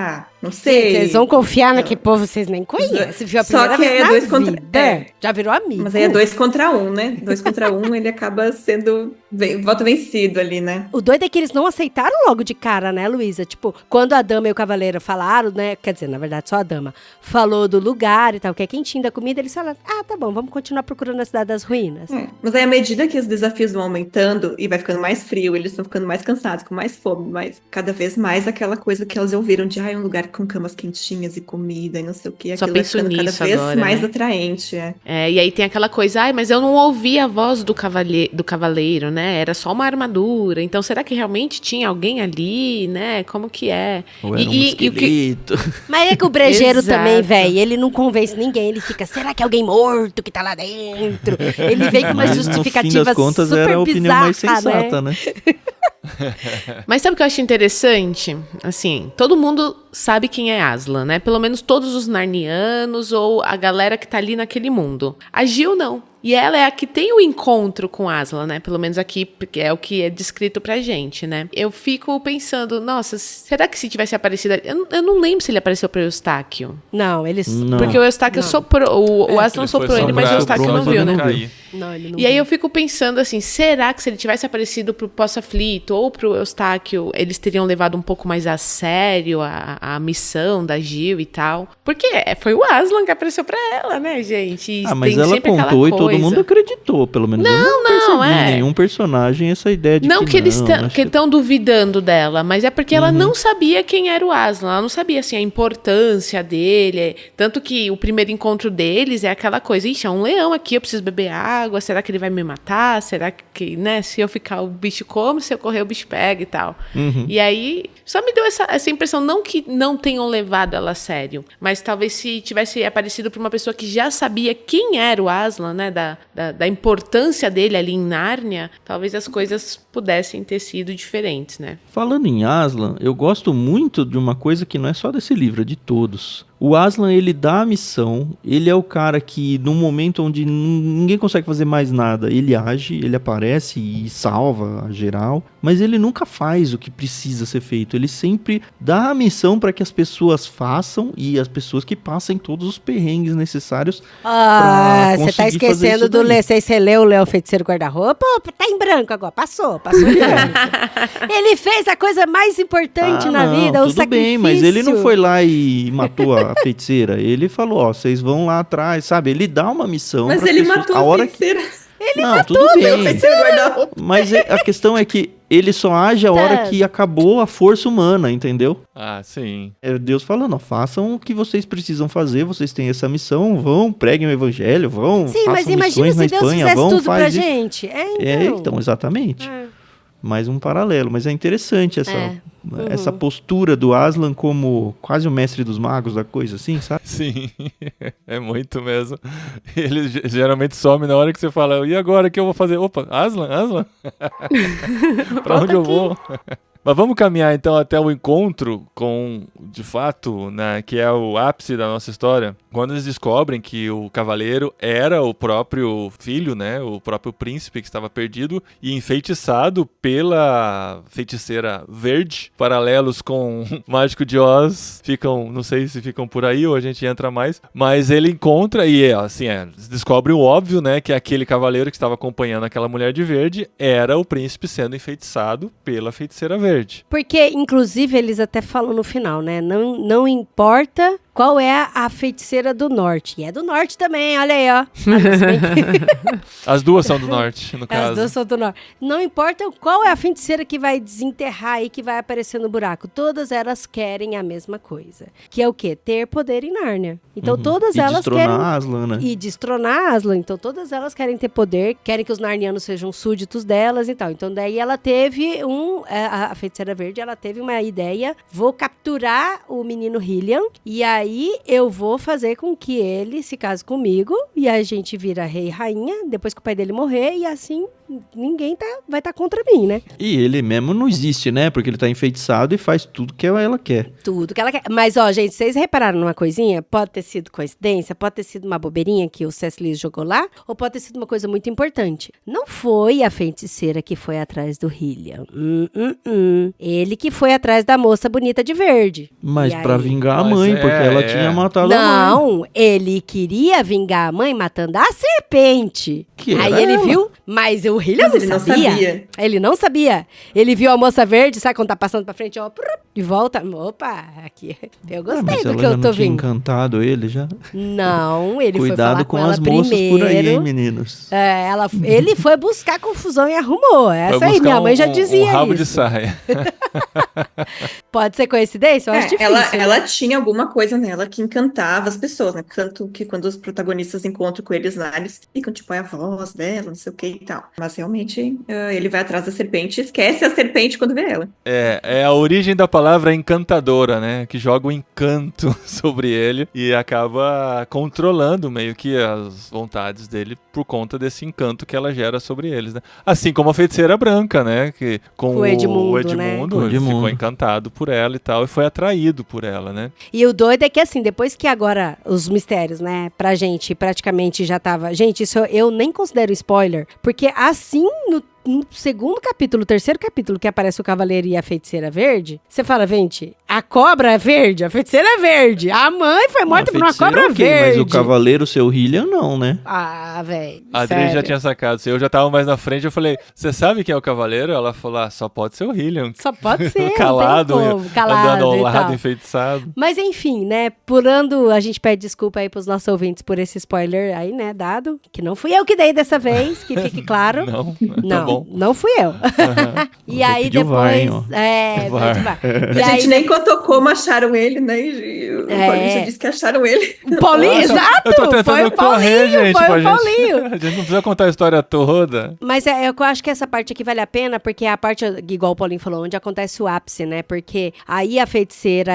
não sei. Vocês vão confiar naquele povo vocês nem conhecem. Viu a primeira vez na dois contra vida. Já virou amigo. Mas aí é 2 contra 1, né? 2 contra 1, ele acaba sendo voto vencido ali, né? O doido é que eles não aceitaram logo de cara, né, Luísa? Tipo, quando a dama e o cavaleiro falaram, né? Quer dizer, na verdade, só a dama falou do lugar e tal, que é quentinho da comida, eles falaram, tá bom, vamos continuar procurando a Cidade das Ruínas. Mas aí, à medida que os desafios vão aumentando e vai ficando mais frio, eles estão ficando mais cansados, com mais fome, mas cada vez mais aquela coisa que elas ouviram de um lugar com camas quentinhas e comida e não sei o que. Só penso nisso cada vez agora, mais né? atraente. E aí tem aquela coisa, mas eu não ouvi a voz do cavaleiro, né? Era só uma armadura. Então, será que realmente tinha alguém ali, né? Como que é? Ou era um esqueleto. Mas é que o brejeiro também, velho, ele não convence ninguém. Ele fica, será que é alguém morto que tá lá dentro? Ele vem com uma justificativa no fim das contas, super era a opinião bizarra, mais sensata, né? Mas sabe o que eu acho interessante? Assim, todo mundo sabe quem é Aslan, né? Pelo menos todos os narnianos ou a galera que tá ali naquele mundo. A Gil não. E ela é a que tem o encontro com Aslan, né? Pelo menos aqui, porque é o que é descrito pra gente, né? Eu fico pensando, nossa, será que se tivesse aparecido... Eu não lembro se ele apareceu pro Eustáquio. Não, eles... Não. Porque o Eustáquio soprou... O Aslan soprou ele, mas o Eustáquio não viu, né? Não, ele não E aí viu. eu fico pensando assim, será que se ele tivesse aparecido pro Poço Aflito ou pro Eustáquio, eles teriam levado um pouco mais a sério a missão da Gil e tal? Porque foi o Aslan que apareceu pra ela, né, gente? E mas tem ela sempre aquela contou e todo coisa. mundo acreditou, pelo menos. Eu não percebi em nenhum personagem essa ideia de Não que eles acho que- estão duvidando dela, mas é porque ela não sabia quem era o Aslan. Ela não sabia, assim, a importância dele. Tanto que o primeiro encontro deles é aquela coisa, ixi, é um leão aqui, eu preciso beber água, será que ele vai me matar? Será que, né, se eu ficar o bicho come, se eu correr o bicho pega e tal. E aí, só me deu essa impressão, não que não tenham levado ela a sério, mas talvez se tivesse aparecido pra uma pessoa que já sabia quem era o Aslan, né, da importância dele ali em Nárnia, talvez as coisas pudessem ter sido diferentes, né? Falando em Aslan, eu gosto muito de uma coisa que não é só desse livro, é de todos. O Aslan, ele dá a missão, ele é o cara que, num momento onde ninguém consegue fazer mais nada, ele age, ele aparece e salva a geral, mas ele nunca faz o que precisa ser feito. Ele sempre dá a missão para que as pessoas façam e as pessoas que passem todos os perrengues necessários. Ah, pra você tá conseguir fazer esquecendo isso do daí. Lê. Você leu o Leão Feiticeiro Guarda-Roupa? Tá em branco agora. Passou em branco. Ele fez a coisa mais importante na vida, o tudo sacrifício. bem, mas ele não foi lá e matou a feiticeira. Ele falou, ó, vocês vão lá atrás, sabe? Ele dá uma missão. Mas pras ele pessoas. matou a a hora feiticeira. que... Não, tudo bem. Feiticeiro guarda-roupa. Mas a questão é que ele só age a hora que acabou a força humana, entendeu? Ah, sim. É Deus falando, ó, façam o que vocês precisam fazer, vocês têm essa missão, vão, preguem o evangelho, vão, Sim, mas façam imagina missões na se Deus Espanha, fizesse vão, tudo pra faz isso. gente. Então, exatamente. Mais um paralelo, mas é interessante essa postura do Aslan como quase o mestre dos magos da coisa, assim, sabe? Sim, é muito mesmo. Ele geralmente some na hora que você fala, e agora o que eu vou fazer? Opa, Aslan? Pra onde eu vou? Mas vamos caminhar então até o encontro com, de fato, né, que é o ápice da nossa história. Quando eles descobrem que o cavaleiro era o próprio filho, né, o próprio príncipe que estava perdido e enfeitiçado pela feiticeira verde. Paralelos com o Mágico de Oz ficam, não sei se ficam por aí ou a gente entra mais, mas ele encontra e assim, descobre o óbvio, né, que aquele cavaleiro que estava acompanhando aquela mulher de verde era o príncipe sendo enfeitiçado pela feiticeira verde. Porque, inclusive, eles até falam no final, né? Não importa qual é a feiticeira do norte. E é do norte também, olha aí, ó. As duas são do norte, no caso. As duas são do norte. Não importa qual é a feiticeira que vai desenterrar e que vai aparecer no buraco. Todas elas querem a mesma coisa. Que é o quê? Ter poder em Nárnia. Então, todas elas querem... Aslan, né? E destronar Aslan. Então, todas elas querem ter poder, querem que os narnianos sejam súditos delas e tal. Então, daí ela teve a feiticeira verde, ela teve uma ideia, vou capturar o menino Hillian, e aí eu vou fazer com que ele se case comigo, e a gente vira rei e rainha, depois que o pai dele morrer, e assim ninguém vai estar contra mim, né? E ele mesmo não existe, né? Porque ele tá enfeitiçado e faz tudo que ela quer. Tudo que ela quer. Mas, ó, gente, vocês repararam numa coisinha? Pode ter sido coincidência, pode ter sido uma bobeirinha que o C.S. Lewis jogou lá, ou pode ter sido uma coisa muito importante. Não foi a feiticeira que foi atrás do Hillian. Ele que foi atrás da moça bonita de verde. Mas E pra aí? vingar a mãe, porque ela tinha matado a mãe. Não, ele queria vingar a mãe matando a serpente. Que Aí era ele ela. viu, mas o Hillian Mas ele não sabia. Ele não sabia. Ele viu a moça verde, sabe quando tá passando pra frente, ó, de volta. Opa, aqui. Eu gostei mas do ela que já eu tô não tinha vendo. encantado ele já. Não, ele foi Cuidado falar com com ela as moças primeiro. por aí, hein, meninos. Ele foi buscar confusão e arrumou. Essa Foi aí, buscar minha mãe já um dizia rabo de isso. saia. Pode ser coincidência? Eu acho difícil. Ela tinha alguma coisa nela que encantava as pessoas, né? Tanto que quando os protagonistas encontram com eles lá, eles ficam tipo, é a voz dela, não sei o que e tal. Mas realmente, ele vai atrás da serpente e esquece a serpente quando vê ela. É a origem da palavra encantadora, né? Que joga o encanto sobre ele e acaba controlando meio que as vontades dele por conta desse encanto que ela gera sobre eles, né? Assim como a feiticeira branca, né? Que com O Edmundo, ele ficou encantado por ela e tal, e foi atraído por ela, né? E o doido é que assim, depois que agora os mistérios, né, pra gente praticamente já tava... Gente, isso eu nem considero spoiler, porque assim no segundo capítulo, terceiro capítulo, que aparece o Cavaleiro e a Feiticeira Verde, você fala, gente, a cobra é verde, a feiticeira é verde, a mãe foi morta por uma cobra verde. Mas o Cavaleiro, seu Hillian, não, né? Ah, velho. A Adri já tinha sacado. Eu já tava mais na frente, eu falei, você sabe quem é o Cavaleiro? Ela falou, só pode ser o Hillian. Só pode ser, calado, andando ao lado, tal. enfeitiçado. Mas enfim, né, pulando, a gente pede desculpa aí pros nossos ouvintes por esse spoiler aí, né, dado, que não fui eu que dei dessa vez, que fique claro. Não, não, tá bom. Não fui eu. E aí depois... VAR, hein, VAR. E a aí, gente nem contou como acharam ele, né? E o Paulinho já disse que acharam ele. Paulinho, exato! Eu tô tentando correr, gente. Foi o Paulinho. A gente não precisa contar a história toda. Mas eu acho que essa parte aqui vale a pena, porque é a parte, igual o Paulinho falou, onde acontece o ápice, né? Porque aí a feiticeira,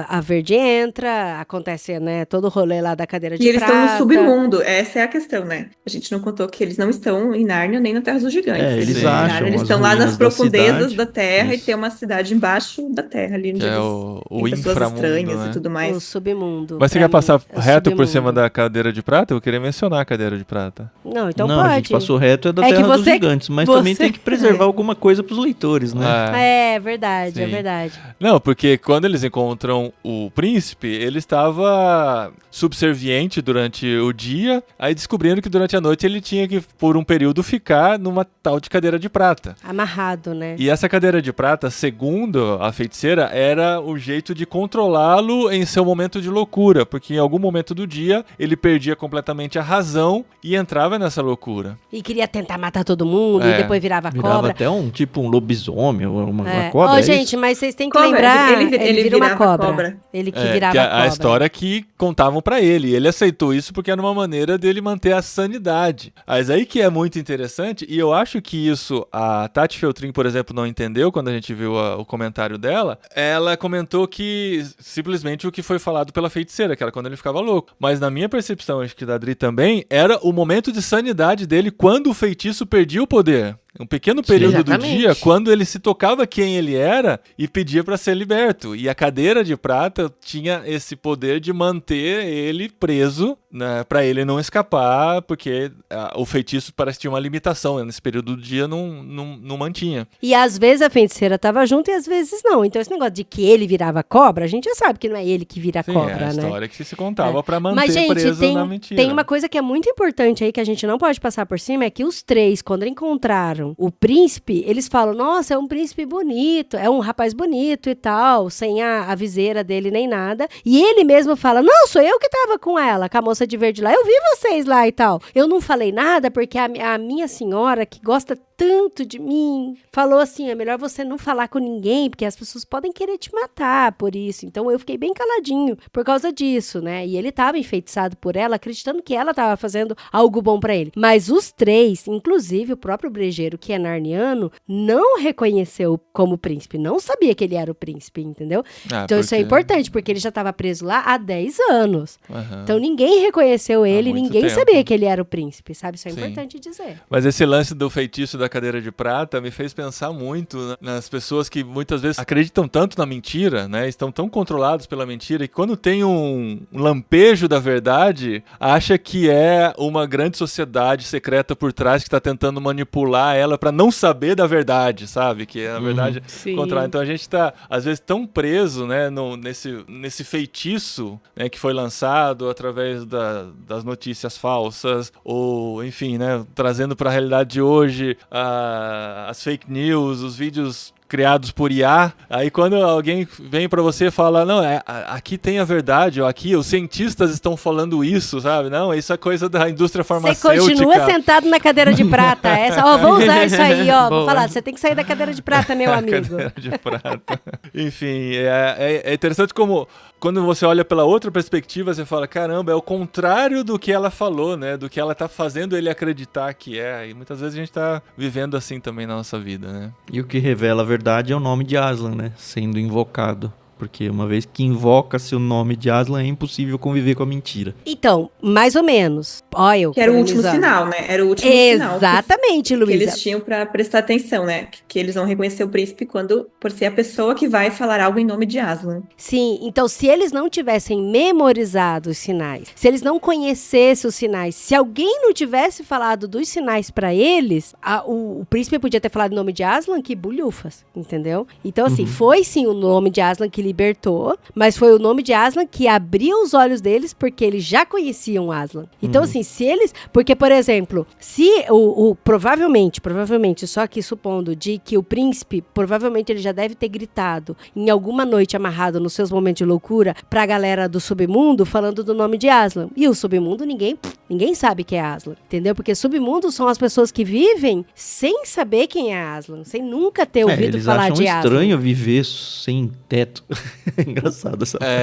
a Verde entra, acontece, né, todo o rolê lá da cadeira de prata. E eles prata. estão no submundo, essa é a questão, né? A gente não contou que eles não estão em Nárnia nem na Terra dos Gigantes. Eles acham. Eles estão lá nas profundezas da da Terra Isso. e tem uma cidade embaixo da Terra, ali onde eles o tem pessoas inframundo, estranhas né? e tudo mais. O submundo. Mas você quer passar reto por submundo. cima da cadeira de prata? Eu queria mencionar a cadeira de prata. Não, então não, pode. a gente passou reto, é da É que Terra dos você- Gigantes, mas você- também tem que preservar alguma coisa pros leitores, né? É verdade, Sim. é verdade. Não, porque quando eles encontram o príncipe, ele estava subserviente durante o dia, aí descobrindo que durante a noite ele tinha que, por um período, ficar numa tal de cadeira de prata. Amarrado, né? E essa cadeira de prata, segundo a feiticeira, era o jeito de controlá-lo em seu momento de loucura, porque em algum momento do dia ele perdia completamente a razão e entrava nessa loucura. E queria tentar matar todo mundo, e depois virava Virava cobra. até um lobisomem, uma É. cobra. Ó, é gente, isso? mas vocês têm que Cobra, lembrar, ele vira uma virava cobra. cobra. Ele que É, virava que cobra. a história que contavam pra ele. Ele aceitou isso porque era uma maneira dele manter a sanidade. Mas aí que é muito interessante, e eu acho que isso a Tati Feltrin, por exemplo, não entendeu quando a gente viu o comentário dela. Ela comentou que simplesmente o que foi falado pela feiticeira, que era quando ele ficava louco. Mas na minha percepção, acho que da Adri também, era o momento de sanidade dele quando o feitiço perdia o poder. Um pequeno período do exatamente. dia, quando ele se tocava quem ele era e pedia para ser liberto. E a cadeira de prata tinha esse poder de manter ele preso, né, para ele não escapar, porque o feitiço parece que tinha uma limitação, né, nesse período do dia não mantinha. E às vezes a feiticeira tava junto e às vezes não. Então esse negócio de que ele virava cobra, a gente já sabe que não é ele que vira Sim, cobra, é a né? história que se contava para manter Mas, gente, preso na mentira. tem uma coisa que é muito importante aí que a gente não pode passar por cima, é que os três, quando encontraram o príncipe, eles falam, nossa, é um príncipe bonito, é um rapaz bonito e tal, sem a viseira dele nem nada. E ele mesmo fala, não, sou eu que tava com ela, com a moça de verde lá, eu vi vocês lá e tal. Eu não falei nada porque a minha senhora, que gosta tanto de mim, falou assim, é melhor você não falar com ninguém, porque as pessoas podem querer te matar por isso. Então eu fiquei bem caladinho por causa disso, né? E ele tava enfeitiçado por ela, acreditando que ela tava fazendo algo bom pra ele. Mas os três, inclusive o próprio brejeiro, que é narniano, não reconheceu como príncipe, não sabia que ele era o príncipe, entendeu? Então isso é importante, porque ele já tava preso lá há 10 anos. Uhum. Então ninguém reconheceu ele, muito ninguém tempo. sabia que ele era o príncipe, sabe? Isso é Sim. importante dizer. Mas esse lance do feitiço da cadeira de prata me fez pensar muito nas pessoas que muitas vezes acreditam tanto na mentira, né? Estão tão controlados pela mentira que quando tem um lampejo da verdade, acha que é uma grande sociedade secreta por trás que está tentando manipular ela para não saber da verdade, sabe? Que na verdade Sim. contrário. Então a gente tá às vezes tão preso, né, nesse feitiço, né, que foi lançado através das notícias falsas ou enfim, né, trazendo para a realidade de hoje as fake news, os vídeos criados por IA. Aí quando alguém vem pra você e fala, não, aqui tem a verdade, ou aqui os cientistas estão falando isso, sabe? Não, isso é coisa da indústria farmacêutica. Você continua sentado na cadeira de prata. Vou usar isso aí, ó. Vou falar, você tem que sair da cadeira de prata, meu amigo. Cadeira de prata. Enfim, é interessante como... Quando você olha pela outra perspectiva, você fala, caramba, é o contrário do que ela falou, né? Do que ela tá fazendo ele acreditar que é. E muitas vezes a gente tá vivendo assim também na nossa vida, né? E o que revela a verdade é o nome de Aslan, né? Sendo invocado. Porque uma vez que invoca-se o nome de Aslan, é impossível conviver com a mentira. Então, mais ou menos. Que era o último sinal, né? Era o último sinal. Exatamente, Luísa. Que eles tinham pra prestar atenção, né? Que eles vão reconhecer o príncipe por ser a pessoa que vai falar algo em nome de Aslan. Sim, então se eles não tivessem memorizado os sinais, se eles não conhecessem os sinais, se alguém não tivesse falado dos sinais pra eles, o príncipe podia ter falado o nome de Aslan, que bulhufas, entendeu? Então assim, foi sim o nome de Aslan que libertou, mas foi o nome de Aslan que abriu os olhos deles, porque eles já conheciam Aslan. Então assim, se eles... Porque, por exemplo, se provavelmente, só que supondo de que o príncipe, provavelmente ele já deve ter gritado em alguma noite amarrado nos seus momentos de loucura pra galera do submundo falando do nome de Aslan. E o submundo ninguém sabe que é Aslan, entendeu? Porque submundo são as pessoas que vivem sem saber quem é Aslan, sem nunca ter ouvido falar de Aslan. Eles acham estranho viver sem teto. É engraçado essa parte.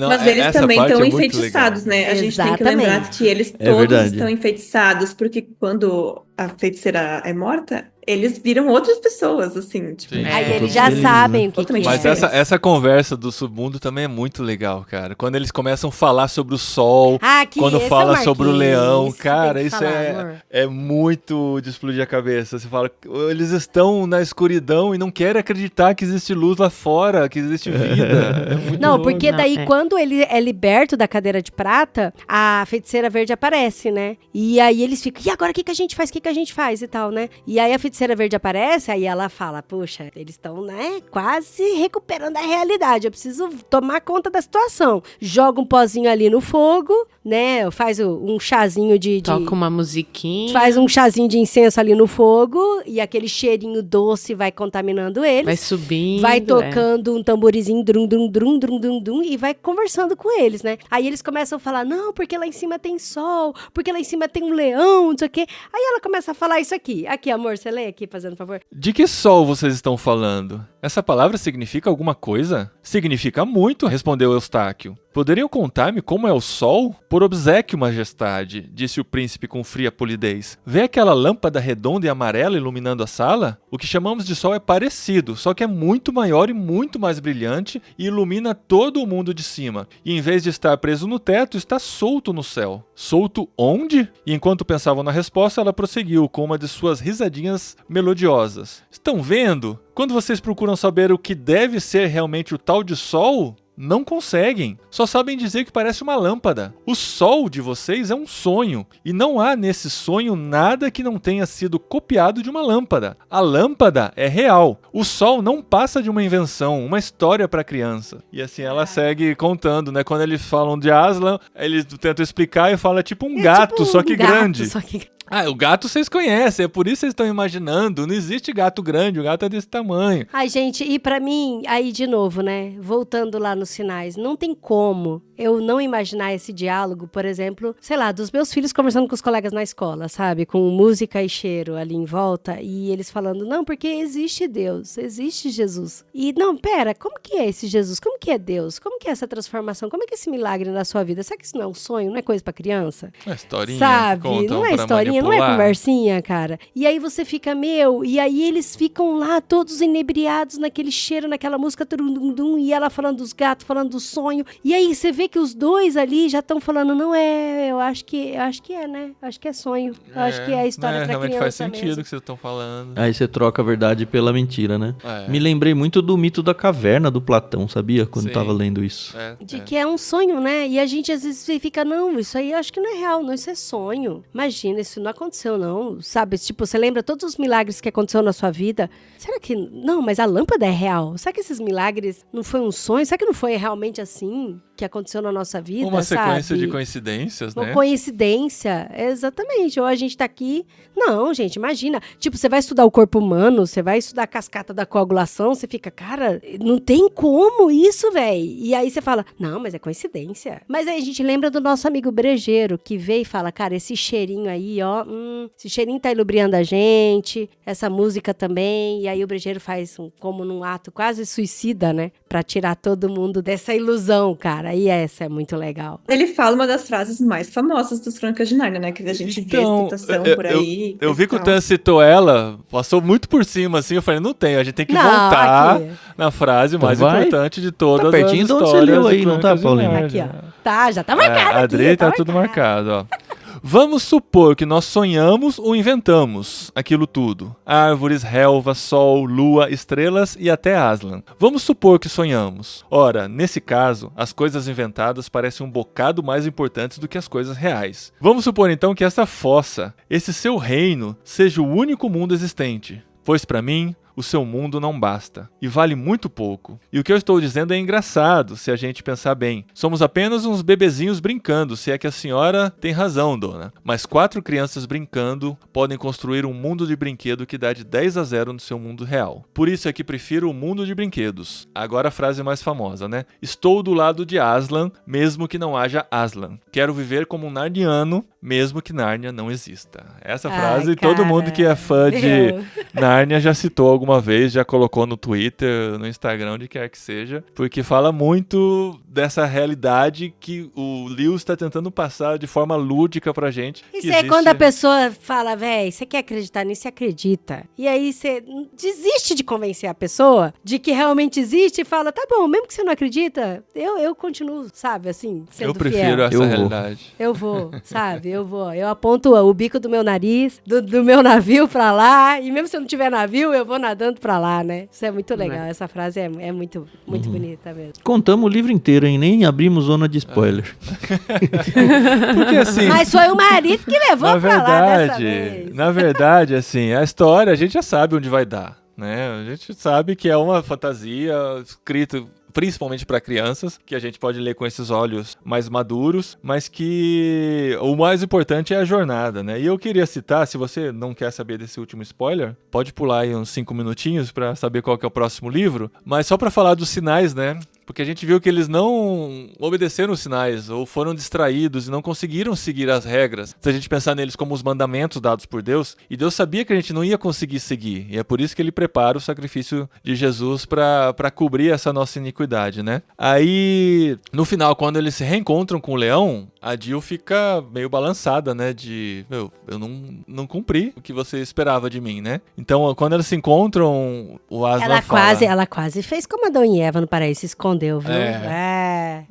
Mas eles também estão enfeitiçados, né? A gente tem que lembrar que eles todos estão enfeitiçados, porque quando a feiticeira é morta, eles viram outras pessoas, assim. Tipo, aí eles já sabem o que é. Mas essa conversa do submundo também é muito legal, cara. Quando eles começam a falar sobre o sol, quando fala sobre o leão, cara, isso é muito de explodir a cabeça. Você fala, eles estão na escuridão e não querem acreditar que existe luz lá fora, que existe vida. É muito louco. Porque daí quando ele é liberto da cadeira de prata, a feiticeira verde aparece, né? E aí eles ficam, e agora o que a gente faz? O que a gente faz e tal, né? E aí a feiticeira verde aparece, aí ela fala, puxa, eles estão, né, quase recuperando a realidade, eu preciso tomar conta da situação. Joga um pozinho ali no fogo, né, faz um chazinho Toca uma musiquinha. Faz um chazinho de incenso ali no fogo, e aquele cheirinho doce vai contaminando eles. Vai subindo. Vai tocando um tamborizinho, drum, drum, drum, drum, drum, drum, e vai conversando com eles, né. Aí eles começam a falar, não, porque lá em cima tem sol, porque lá em cima tem um leão, não sei o quê. Aí ela começa a falar isso aqui. Aqui, amor, você lê aqui, fazendo favor. De que sol vocês estão falando? Essa palavra significa alguma coisa? Significa muito, respondeu Eustáquio. Poderiam contar-me como é o sol? Por obséquio, majestade, disse o príncipe com fria polidez. Vê aquela lâmpada redonda e amarela iluminando a sala? O que chamamos de sol é parecido, só que é muito maior e muito mais brilhante e ilumina todo o mundo de cima. E em vez de estar preso no teto, está solto no céu. Solto onde? E enquanto pensavam na resposta, ela prosseguiu com uma de suas risadinhas melodiosas. Estão vendo? Quando vocês procuram saber o que deve ser realmente o tal de sol, não conseguem. Só sabem dizer que parece uma lâmpada. O sol de vocês é um sonho, e não há nesse sonho nada que não tenha sido copiado de uma lâmpada. A lâmpada é real. O sol não passa de uma invenção, uma história para criança. E assim ela segue contando, né? Quando eles falam de Aslan, eles tentam explicar e fala tipo um gato, tipo só que grande. O gato vocês conhecem, é por isso que vocês estão imaginando. Não existe gato grande, o gato é desse tamanho. Ai, gente, e pra mim, aí de novo, né? Voltando lá nos sinais, não tem como eu não imaginar esse diálogo, por exemplo, sei lá, dos meus filhos conversando com os colegas na escola, sabe? Com música e cheiro ali em volta, e eles falando, não, porque existe Deus, existe Jesus. E, não, pera, como que é esse Jesus? Como que é Deus? Como que é essa transformação? Como é que é esse milagre na sua vida? Será que isso não é um sonho? Não é coisa pra criança? Não é historinha. Sabe? Não é historinha, não é conversinha, cara. E aí você fica, e aí eles ficam lá todos inebriados naquele cheiro, naquela música, turundum, e ela falando dos gatos, falando do sonho. E aí você vê que os dois ali já estão falando, não é, eu acho que é, né? Acho que é sonho. Eu acho que é a história pra realmente criança faz sentido mesmo. O que vocês estão falando. Aí você troca a verdade pela mentira, né? Me lembrei muito do mito da caverna do Platão, sabia? Quando tava lendo isso. Que é um sonho, né? E a gente às vezes fica, não, isso aí eu acho que não é real, não, isso é sonho. Imagina, isso não aconteceu, não. Sabe, tipo, você lembra todos os milagres que aconteceu na sua vida? Será que... Não, mas a lâmpada é real. Será que esses milagres não foi um sonho? Será que não foi realmente assim? que aconteceu na nossa vida, Uma sequência sabe? de coincidências, Uma né? coincidência, exatamente. Ou a gente tá aqui... Não, gente, imagina. Tipo, você vai estudar o corpo humano, você vai estudar a cascata da coagulação, você fica, cara, não tem como isso, velho. E aí você fala, não, mas é coincidência. Mas aí a gente lembra do nosso amigo brejeiro, que veio e fala, cara, esse cheirinho aí, ó, esse cheirinho tá ilubriando a gente, essa música também. E aí o brejeiro faz como num ato quase suicida, né? Pra tirar todo mundo dessa ilusão, cara. E essa é muito legal. Ele fala uma das frases mais famosas dos Crônicas de Nárnia, né? Que a gente vê citação por aí. Eu vi que o tal. Tan citou ela, passou muito por cima, assim, eu falei, não tem, a gente tem que Não, voltar aqui. na frase Então mais vai. importante de todas Tá pertinho as de onde você histórias leu de aí, não tá, Crônicas de Paulinho? Nárnia. Aqui, ó. Tá, já tá marcado A aqui. Adri tá tudo marcado, ó. Vamos supor que nós sonhamos ou inventamos aquilo tudo. Árvores, relva, sol, lua, estrelas e até Aslan. Vamos supor que sonhamos. Ora, nesse caso, as coisas inventadas parecem um bocado mais importantes do que as coisas reais. Vamos supor então que essa fossa, esse seu reino, seja o único mundo existente. Pois para mim, o seu mundo não basta, e vale muito pouco. E o que eu estou dizendo é engraçado, se a gente pensar bem. Somos apenas uns bebezinhos brincando, se é que a senhora tem razão, dona. Mas 4 crianças brincando podem construir um mundo de brinquedo que dá de 10-0 no seu mundo real. Por isso é que prefiro o mundo de brinquedos. Agora a frase mais famosa, né? Estou do lado de Aslan, mesmo que não haja Aslan. Quero viver como um narniano, mesmo que Nárnia não exista. Essa frase, Ai, todo mundo que é fã de meu. Nárnia já citou alguma vez, já colocou no Twitter, no Instagram, onde quer que seja, porque fala muito dessa realidade que o Lewis está tentando passar de forma lúdica pra gente. Isso é quando a pessoa fala, véi, você quer acreditar nisso? Você acredita. E aí você desiste de convencer a pessoa de que realmente existe e fala, tá bom, mesmo que você não acredita, eu continuo, sabe, assim, sendo Eu prefiro fiel. essa Eu vou. realidade. Eu vou, sabe, eu vou. Eu aponto o bico do meu nariz, do meu navio pra lá, e mesmo se eu não tiver navio, eu vou nadando pra lá, né? Isso é muito legal, essa frase é muito bonita mesmo. Contamos o livro inteiro, hein? Nem abrimos zona de spoiler. Porque assim... Mas foi o marido que levou pra lá dessa vez. Na verdade, assim, a história a gente já sabe onde vai dar, né? A gente sabe que é uma fantasia escrita principalmente para crianças, que a gente pode ler com esses olhos mais maduros, mas que o mais importante é a jornada, né? E eu queria citar, se você não quer saber desse último spoiler, pode pular aí uns 5 minutinhos para saber qual que é o próximo livro, mas só para falar dos sinais, né? Porque a gente viu que eles não obedeceram os sinais, ou foram distraídos e não conseguiram seguir as regras. Se a gente pensar neles como os mandamentos dados por Deus, e Deus sabia que a gente não ia conseguir seguir, e é por isso que ele prepara o sacrifício de Jesus para cobrir essa nossa iniquidade, né? Aí, no final, quando eles se reencontram com o leão, a Jill fica meio balançada, né? De, eu não cumpri o que você esperava de mim, né? Então, quando eles se encontram, o Aslan fala... Ela quase fez como Adão e Eva no paraíso, se escondeu, viu?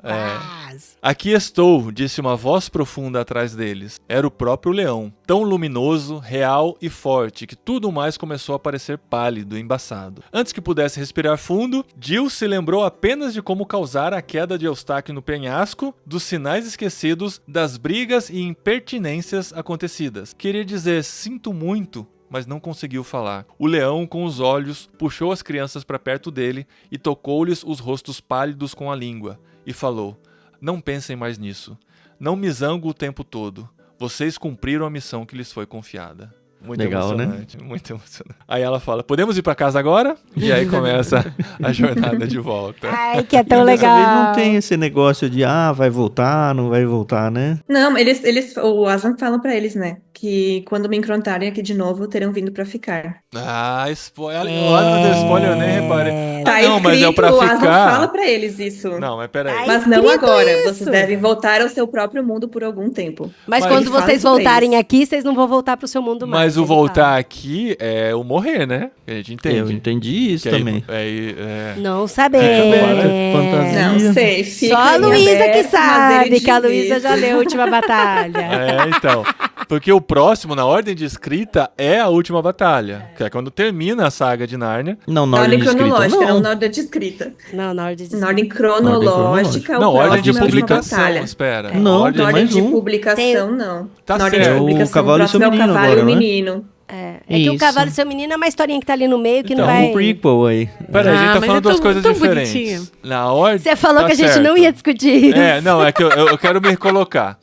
Quase. Aqui estou, disse uma voz profunda atrás deles. Era o próprio leão, tão luminoso, real e forte, que tudo mais começou a parecer pálido e embaçado. Antes que pudesse respirar fundo, Jill se lembrou apenas de como causara a queda de Eustáquio no penhasco, dos sinais esquecidos, das brigas e impertinências acontecidas. Queria dizer, sinto muito, mas não conseguiu falar. O leão, com os olhos, puxou as crianças para perto dele e tocou-lhes os rostos pálidos com a língua, e falou: não pensem mais nisso. Não me zango o tempo todo. Vocês cumpriram a missão que lhes foi confiada. Muito legal, emocionante, né? Muito emocionante. Aí ela fala, podemos ir pra casa agora? E aí começa a jornada de volta. Ai, que é tão Dessa legal. vez não tem esse negócio de, vai voltar, não vai voltar, né? Não, o Aslan fala pra eles, né? Que quando me encontrarem aqui de novo, terão vindo pra ficar. Ah, spoiler. Olha, deu spoiler, eu nem reparei. Tá Não, mas é escrito, pra o Aslan ficar. fala pra eles isso. Não, mas peraí. Ai, Mas não escrito agora. isso. Vocês devem voltar ao seu próprio mundo por algum tempo. Mas Mas quando ele fala vocês isso pra voltarem eles. aqui, vocês não vão voltar pro seu mundo mais. Mas o ele voltar fala. aqui é o morrer, né? Que a gente entende. Eu entendi isso Que aí- também. Não Fica sabemos. fantasia. Não sei, fica Só a em Luísa aberto, que mas sabe, ele que a diz Luísa isso. já leu a Última Batalha. Então. Porque o próximo, na ordem de escrita, é a última batalha. Que é quando termina a saga de Nárnia. Não, na Na ordem ordem de escrita, cronológica, não não. na ordem de escrita. Não, na ordem de Na ordem cronológica. cronológica, Não, o ordem de próximo é a última publicação. batalha. Espera. Não, ordem Na ordem mais de um. publicação, não. Tá Na ordem de certo. publicação, O Cavalo e o próximo seu é o Menino Cavalo agora, e o né? Menino. É que o Isso. Cavalo e Seu Menino é uma historinha que tá ali no meio que Então, não É vai... um prequel aí. Peraí, a gente tá mas falando é duas tão- coisas tão diferentes. bonitinho. Na ordem. Você falou tá que a gente certo. não ia discutir isso. Não, é que eu quero me recolocar.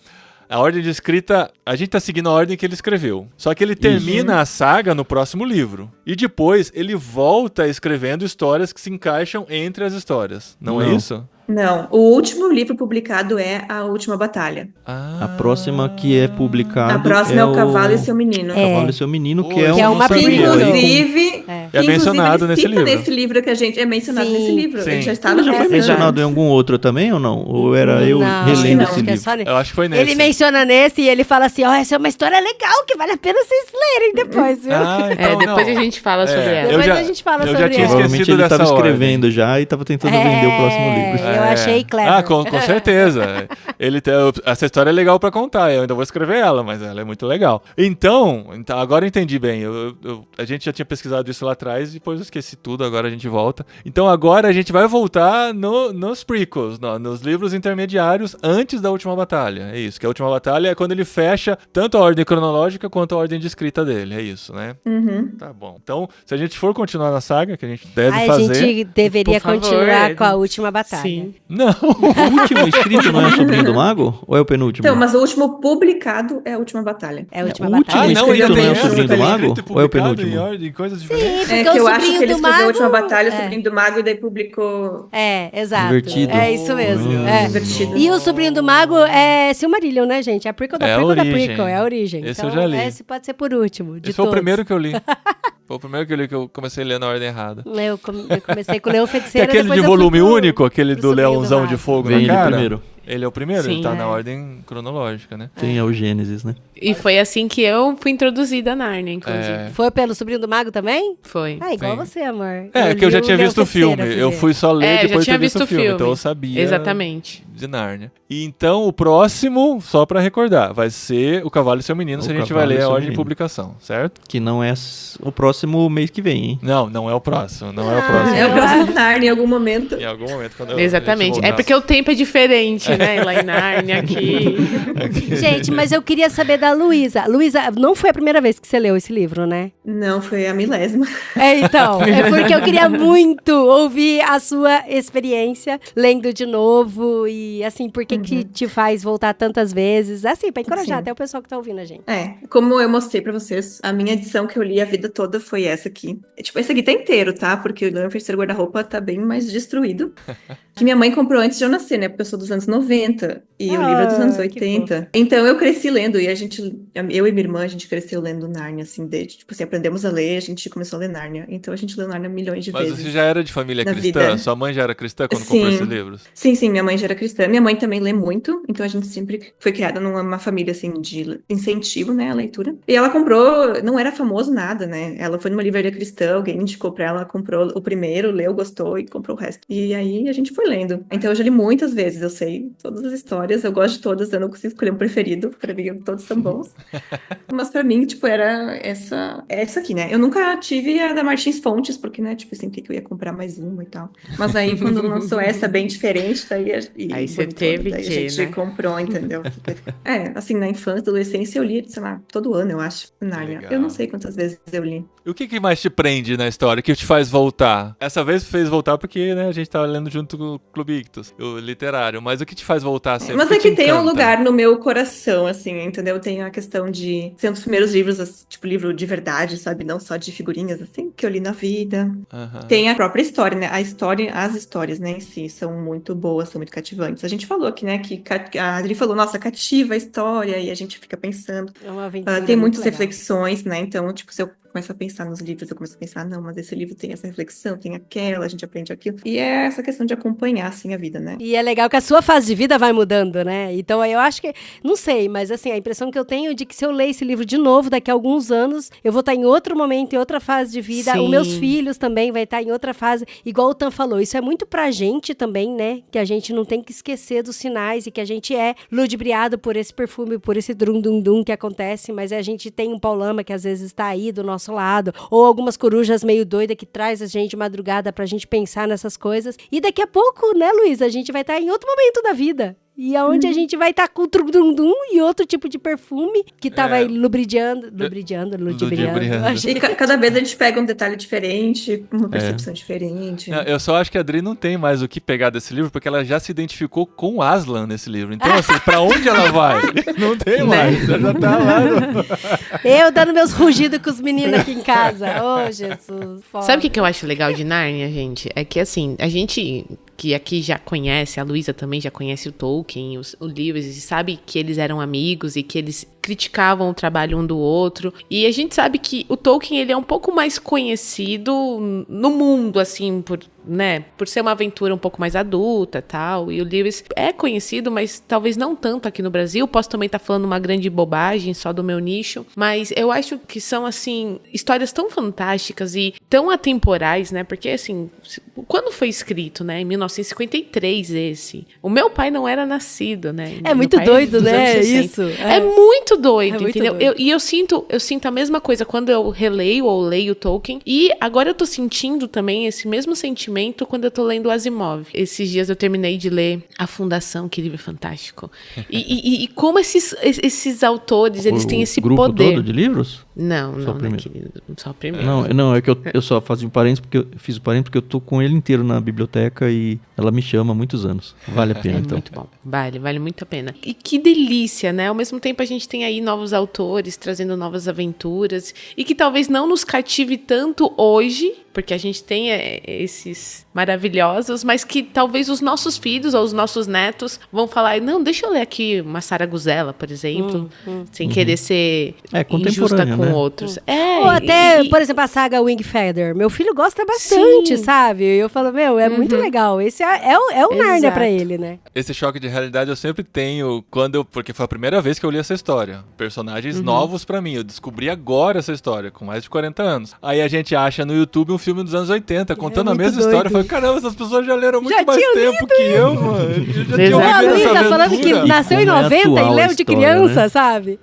A ordem de escrita, a gente tá seguindo a ordem que ele escreveu. Só que ele termina a saga no próximo livro. E depois ele volta escrevendo histórias que se encaixam entre as histórias. Não é Não. isso? Não, o último livro publicado é A Última Batalha. A próxima que é publicada A próxima é O Cavalo e Seu Menino. Cavalo e Seu Menino, que é Que é uma uma Que prequel. inclusive, É mencionado ele nesse cita livro. nesse livro que a gente é mencionado Sim. nesse livro. Sim. Ele já estava Ele já foi nessa- mencionado em algum outro também ou não? Ou era eu Não, relendo acho esse que é livro? só Eu acho que foi nesse. Ele menciona nesse e ele fala assim, essa é uma história legal que vale a pena vocês lerem depois, viu? Então, Depois não. a gente fala sobre ela. Depois a gente fala eu sobre já tinha ela. Provavelmente esquecido ele dessa estava ordem. escrevendo já e estava tentando vender o próximo livro. Eu achei clever. Com certeza. Essa história é legal pra contar. Eu ainda vou escrever ela, mas ela é muito legal. Então agora eu entendi bem. A gente já tinha pesquisado isso lá atrás, depois eu esqueci tudo, agora a gente volta. Então agora a gente vai voltar nos prequels, nos livros intermediários antes da Última Batalha. É isso, que a Última Batalha é quando ele fecha tanto a ordem cronológica quanto a ordem de escrita dele. É isso, né? Uhum. Tá bom. Então, se a gente for continuar na saga, que a gente deve A fazer... gente deveria Por favor, continuar com a última batalha. Sim. Não! O último escrito não é o Sobrinho do Mago? Ou é o penúltimo? Então, mas o último publicado é A Última Batalha. É a última o batalha. último escrito ainda não é o tem Sobrinho do essa, Mago? escrito e Ou é o publicado penúltimo? Em ordem, em coisas diferentes. Porque É que o eu acho Sobrinho que ele do escreveu A Última Mago- Batalha, o é. Sobrinho do Mago, e daí publicou... Exato. Invertido. É isso mesmo. Hum. é. Invertido. E o Sobrinho do Mago é Silmarillion, né, gente? É a prequel da É a prequel da origem. prequel. É a origem. Esse então, eu já li. Esse pode ser por último, de Esse foi o todos. primeiro que eu li. Foi o primeiro que eu li, que eu comecei a ler na ordem errada. Eu comecei com o Leão Que é Feiticeiro. aquele depois de eu fui volume pro- único, aquele pro do Sobrinho leãozão Mago. de fogo Vem na ele cara. primeiro. Ele é o primeiro? Sim. Ele tá É. na ordem cronológica, né? Tem o Gênesis, né? E foi assim que eu fui introduzida a Nárnia, inclusive. É. Foi pelo Sobrinho do Mago também? Foi. Ah, igual Sim. você, amor. É, que eu li já tinha Leão visto o Feiticeiro, filme. filho. Eu fui só ler já depois de tinha ter visto o filme. Então eu filme. sabia Exatamente. de Nárnia. E então o próximo, só pra recordar, vai ser O Cavalo e Seu Menino, O se a gente Cavalo vai e ler a Seu ordem de Menino. publicação, certo? Que não é o próximo mês que vem, hein? Não é o próximo. Não é o próximo. É o próximo Narnia em algum momento. Em algum momento, quando Exatamente. a gente É voltar. porque o tempo é diferente, né? Lá em Nárnia, aqui. Gente, mas eu queria saber da Luísa. Luísa, não foi a primeira vez que você leu esse livro, né? Não, foi a milésima. Então, é porque eu queria muito ouvir a sua experiência lendo de novo e, assim, por que que te faz voltar tantas vezes, assim, pra encorajar Sim. até o pessoal que tá ouvindo a gente. Como eu mostrei pra vocês, a minha edição que eu li a vida toda foi essa aqui. Tipo, esse aqui tá inteiro, tá? Porque o Leão Feiticeiro Guarda-Roupa tá bem mais destruído. Que minha mãe comprou antes de eu nascer, né? Porque eu sou dos anos 90 e o livro é dos anos que 80. Então eu cresci lendo e eu e minha irmã, a gente cresceu lendo Nárnia, assim, desde, tipo assim, aprendemos a ler, a gente começou a ler Nárnia. Então a gente leu Nárnia milhões de Mas vezes. você já era de família na cristã? vida. Sua mãe já era cristã quando Sim. comprou esses livros? Sim, minha mãe já era cristã. Minha mãe também lê muito, então a gente sempre foi criada numa família, assim, de incentivo, né, à leitura. E ela comprou, não era famoso nada, né? Ela foi numa livraria cristã, alguém indicou pra ela, comprou o primeiro, leu, gostou e comprou o resto. E aí a gente foi lendo. Então eu já li muitas vezes, eu sei todas as histórias, eu gosto de todas, eu não consigo escolher um preferido, pra mim todos são bons. Mas pra mim, tipo, era essa aqui, né? Eu nunca tive a da Martins Fontes, porque, né, tipo, sempre que eu ia comprar mais uma e tal. Mas aí, quando lançou essa bem diferente, daí Aí você bonitona, teve daí que, a gente né? comprou, entendeu? Assim, na infância, adolescência, eu li, sei lá, todo ano, eu acho, Nárnia. Legal. Eu não sei quantas vezes eu li. E o que mais te prende na história, que te faz voltar? Essa vez fez voltar porque, né, a gente tava lendo junto com o Clube Ictus, o literário. Mas o que te faz voltar sempre? Mas O é que te tem um encanta? lugar no meu coração, assim, entendeu? Tem a questão de ser um dos primeiros livros, assim, tipo, livro de verdade, sabe? Não só de figurinhas, assim, que eu li na vida. Aham. Tem a própria história, né? As histórias, né, em si, são muito boas, são muito cativantes. A gente falou aqui, né, que a Adri falou, nossa, cativa a história, e a gente fica pensando. É uma aventura Tem muito muitas legal. reflexões, né? Então, tipo, se eu começo a pensar nos livros, eu começo a pensar, não, mas esse livro tem essa reflexão, tem aquela, a gente aprende aquilo. E é essa questão de acompanhar, assim, a vida, né? E é legal que a sua fase de vida vai mudando, né? Então eu acho que, não sei, mas assim, a impressão que eu tenho é de que se eu ler esse livro de novo, daqui a alguns anos, eu vou estar em outro momento, em outra fase de vida. Sim. Os meus filhos também vai estar em outra fase. Igual o Tan falou, isso é muito pra gente também, né? Que a gente não tem que esquecer dos sinais e que a gente é ludibriado por esse perfume, por esse drum-dum-dum que acontece, mas a gente tem um Paulama que às vezes está aí do nosso lado, ou algumas corujas meio doidas que traz a gente de madrugada pra gente pensar nessas coisas. E daqui a pouco, né, Luísa, a gente vai estar em outro momento da vida. E aonde a gente vai estar com o trudum e outro tipo de perfume que tava aí ludibriando. E cada vez a gente pega um detalhe diferente, uma percepção diferente. Eu só acho que a Adri não tem mais o que pegar desse livro, porque ela já se identificou com o Aslan nesse livro. Então, assim, pra onde ela vai? Não tem mais. Ela já tá lá. Eu dando meus rugidos com os meninos aqui em casa. Ô, Jesus. Foda. Sabe o que eu acho legal de Nárnia, gente? É que, assim, a gente que aqui já conhece, a Luísa também já conhece o Tolkien, o Lewis, e sabe que eles eram amigos e que eles criticavam o trabalho um do outro. E a gente sabe que o Tolkien, ele é um pouco mais conhecido no mundo, assim, por ser uma aventura um pouco mais adulta e tal. E o Lewis é conhecido, mas talvez não tanto aqui no Brasil. Posso também estar falando uma grande bobagem só do meu nicho. Mas eu acho que são, assim, histórias tão fantásticas e tão atemporais, né? Porque, assim, quando foi escrito, né? Em 1953 esse. O meu pai não era nascido, né? É muito doido, né? Isso. É muito doido, muito entendeu? doido. Eu sinto a mesma coisa quando eu releio ou leio Tolkien. E agora eu tô sentindo também esse mesmo sentimento quando eu tô lendo Asimov. Esses dias eu terminei de ler A Fundação, que livro fantástico. E como esses autores, eles têm esse grupo poder. Todo de livros? Não, Só o primeiro. querido. Só o primeiro. Não, é que eu só fiz um parênteses porque eu tô com ele inteiro na biblioteca e ela me chama há muitos anos. Vale a pena, então. Muito bom. Vale muito a pena. E que delícia, né? Ao mesmo tempo a gente tem aí novos autores trazendo novas aventuras e que talvez não nos cative tanto hoje, porque a gente tem esses maravilhosos, mas que talvez os nossos filhos ou os nossos netos vão falar, não, deixa eu ler aqui uma Sarah Guzella, por exemplo, sem querer ser injusta com outros. Ou até, por exemplo, a saga Wingfeather. Meu filho gosta bastante, sabe? Eu falo, é muito legal. Esse é o Nárnia pra ele, né? Esse choque de realidade eu sempre tenho porque foi a primeira vez que eu li essa história. Personagens novos pra mim. Eu descobri agora essa história, com mais de 40 anos. Aí a gente acha no YouTube um filme dos anos 80, contando a mesma história. Eu falei, caramba, essas pessoas já leram muito mais tempo que eu, mano. A Luísa falando que nasceu em 90 e leu de criança, né? Sabe?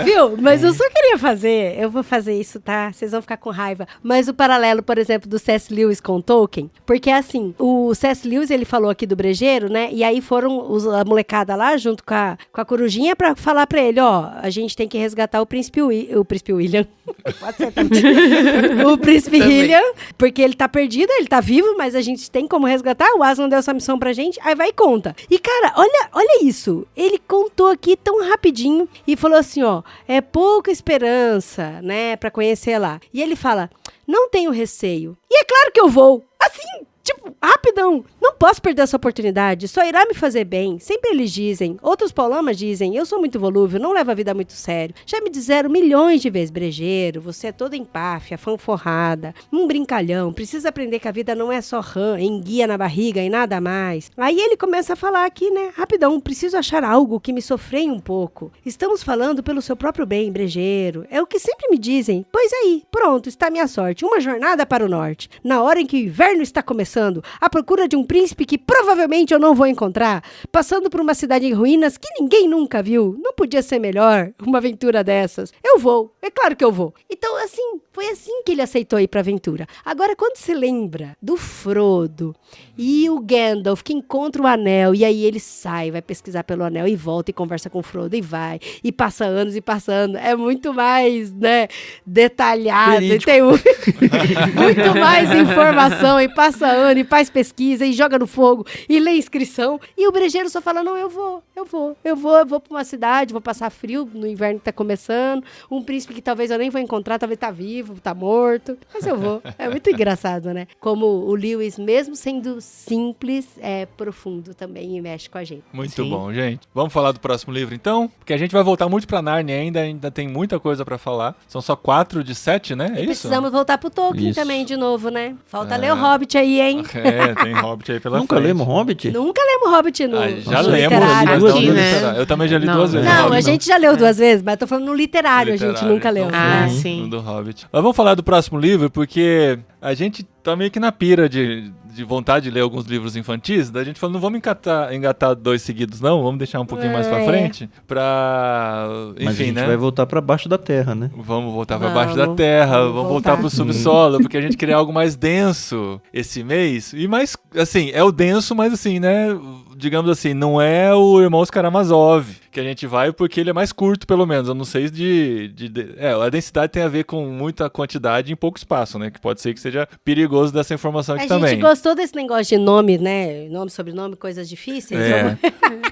Viu? Mas eu só queria fazer, eu vou fazer isso, tá? Vocês vão ficar com raiva. Mas o paralelo, por exemplo, do C.S. Lewis com Tolkien, porque assim, o C.S. Lewis, ele falou aqui do brejeiro, né? E aí foram a molecada lá, junto com a corujinha, pra falar pra ele, a gente tem que resgatar o príncipe William. Pode ser também. O príncipe William, porque ele tá perdido, ele tá vivo, mas a gente tem como resgatar. O Aslan deu essa missão pra gente, aí vai e conta. E, cara, olha isso. Ele contou aqui tão rapidinho e falou assim, é pouca esperança, né, pra conhecer lá. E ele fala, não tenho receio. E é claro que eu vou. Assim, tipo, rapidão. Não posso perder essa oportunidade. Só irá me fazer bem. Sempre eles dizem. Outros paulamas dizem. Eu sou muito volúvel. Não levo a vida muito sério. Já me disseram milhões de vezes. Brejeiro, você é toda empáfia, fanforrada. Um brincalhão. Precisa aprender que a vida não é só rã, enguia na barriga e nada mais. Aí ele começa a falar aqui, né? Rapidão. Preciso achar algo que me sofreie um pouco. Estamos falando pelo seu próprio bem, brejeiro. É o que sempre me dizem. Pois aí. Pronto. Está a minha sorte. Uma jornada para o norte. Na hora em que o inverno está começando, à procura de um príncipe que provavelmente eu não vou encontrar, passando por uma cidade em ruínas que ninguém nunca viu. Não podia ser melhor uma aventura dessas. Eu vou, é claro que eu vou. Então, assim, foi assim que ele aceitou ir pra aventura. Agora, quando se lembra do Frodo e o Gandalf que encontra o anel, e aí ele sai, vai pesquisar pelo anel e volta e conversa com o Frodo e vai, e passa anos e passa anos. É muito mais, né, detalhado. E tem muito mais informação, e passa ano, e faz pesquisa, e joga no fogo, e lê inscrição. E o brejeiro só fala, não, eu vou pra uma cidade, vou passar frio no inverno que tá começando, um príncipe que talvez eu nem vou encontrar, talvez tá vivo, tá morto, mas eu vou. É muito engraçado, né? Como o Lewis, mesmo sendo simples, é profundo também e mexe com a gente. Muito bom, gente. Vamos falar do próximo livro, então? Porque a gente vai voltar muito pra Nárnia ainda tem muita coisa pra falar. São só 4 de 7, né? É isso? Precisamos voltar pro Tolkien também de novo, né? Falta ler o Hobbit aí, hein? Tem Hobbit aí pela frente. Nunca lemos Hobbit? Nunca lemos Hobbit no já lemos, literário. mas não no literário. Eu também já li 2 vezes. Não, a gente já leu 2 vezes, mas tô falando no literário, a gente nunca leu. Ah, sim. Do Hobbit. Mas vamos falar do próximo livro, porque a gente tá meio que na pira de vontade de ler alguns livros infantis, daí a gente falou, não vamos engatar 2 seguidos não, vamos deixar um pouquinho mais pra frente, enfim, mas a gente vai voltar pra baixo da terra, né? Vamos voltar pra baixo da terra, vamos voltar pro subsolo, porque a gente queria algo mais denso esse mês, e mais, assim, é o denso, mas assim, né, digamos assim, não é o Irmãos Karamazov que a gente vai porque ele é mais curto, pelo menos. Eu não sei a densidade tem a ver com muita quantidade em pouco espaço, né? Que pode ser que seja perigoso dessa informação aqui também. A gente gostou desse negócio de nome, né? Nome, sobrenome, coisas difíceis.